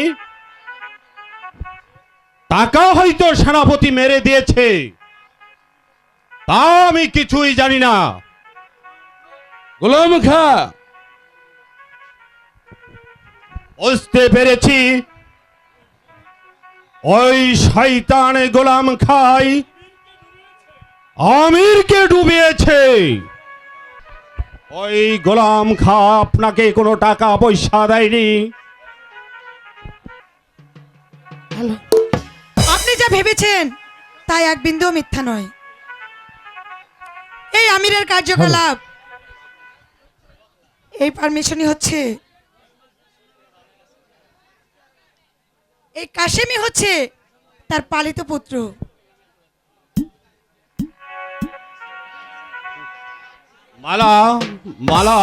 টাকা হয়তো সেনাপতি মেরে দিয়েছে, তা আমি কিছুই জানি না। গোলাম খা, বুঝতে পেরেছি ওই শয়তান গোলাম খাই আমিরকে ডুবিয়েছে। ওই গোলাম খা আপনাকে কোনো টাকা পয়সা দেয়নি। আপনি যা ভেবেছেন তাই এক বিন্দুও মিথ্যা নয়। এই আমিরের কার্যকলাপ, এই পারমিশনই হচ্ছে, এই কাশেমই হচ্ছে তার পালিত পুত্র। মালা, মালা,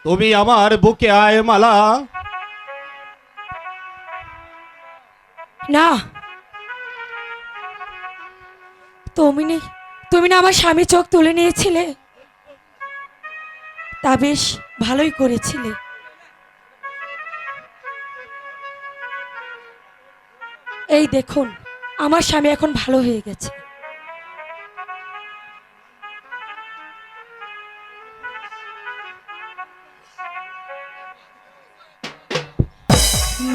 তুমি আমার বুকে আয় মালা। না, তুমি না আমার স্বামীর চোখ তুলে নিয়েছিলে, তা বেশ ভালোই করেছিলে। এই দেখুন, আমার স্বামী এখন ভালো হয়ে গেছে।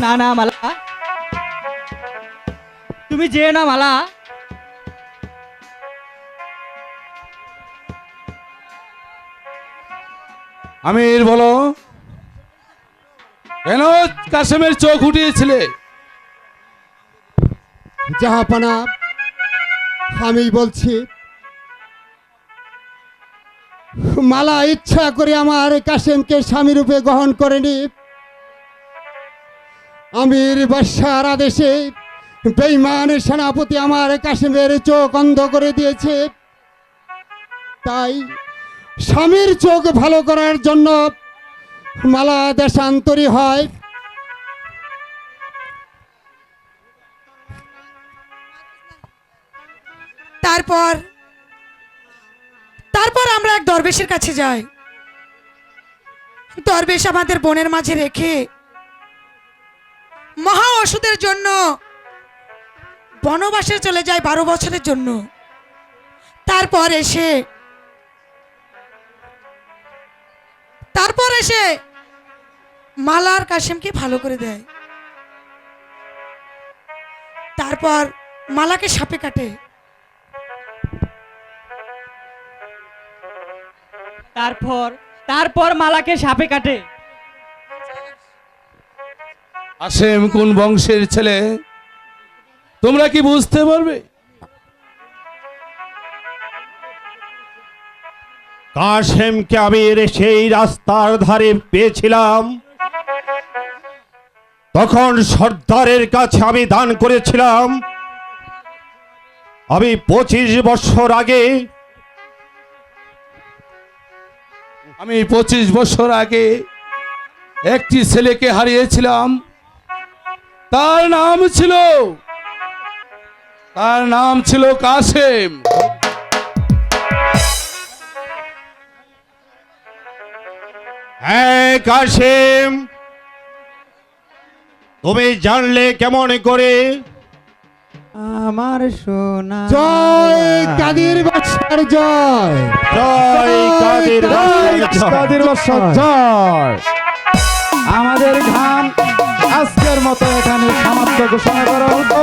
না না মালা, তুমি যেও না মালা। আমির বলো, কেন কাসেমের চোখ উঠিয়েছিলে? জাহাপানা, আমি বলছি, মালা ইচ্ছা করে আমার কাসেমকে স্বামী রূপে গ্রহণ করেনি। আমির বাদশার আদেশে বেঈমান সেনাপতি আমার কাসেমের চোখ অন্ধ করে দিয়েছে। তাই স্বামীর চোখ ভালো করার জন্য মালা দেশান্তরী হয়। তারপর আমরা এক দরবেশের কাছে যাই। দরবেশ আমাদের বোনের মাঝে রেখে মহা ওষুধের জন্য বনবাসে চলে যায় 12 বছরের জন্য। তারপর এসে মালার কাশেমকে ভালো করে দেয়। তারপর মালাকে সাপে কাটে। তারপর মালাকে সাপে কাটে। কাসেম কোন বংশের ছেলে তোমরা কি বুঝতে পারবে? কাশেমকে আমি সেই রাস্তার ধারে পেয়েছিলাম, তখন সর্দারের কাছে আমি দান করেছিলাম। আমি 25 বছর আগে, আমি 25 বছর আগে একটি ছেলেকে হারিয়েছিলাম। তার নাম ছিল কাসেম। হ্যাঁ কাশেম, তুমি জানলে কেমন করে? আমার সোনা জয় কাদির বাদশার জয়, জয় কাদের কাদের বাদশা জয়। আমাদের গান আজকের মতো এখানে সমাপ্ত ঘোষণা করা হলো।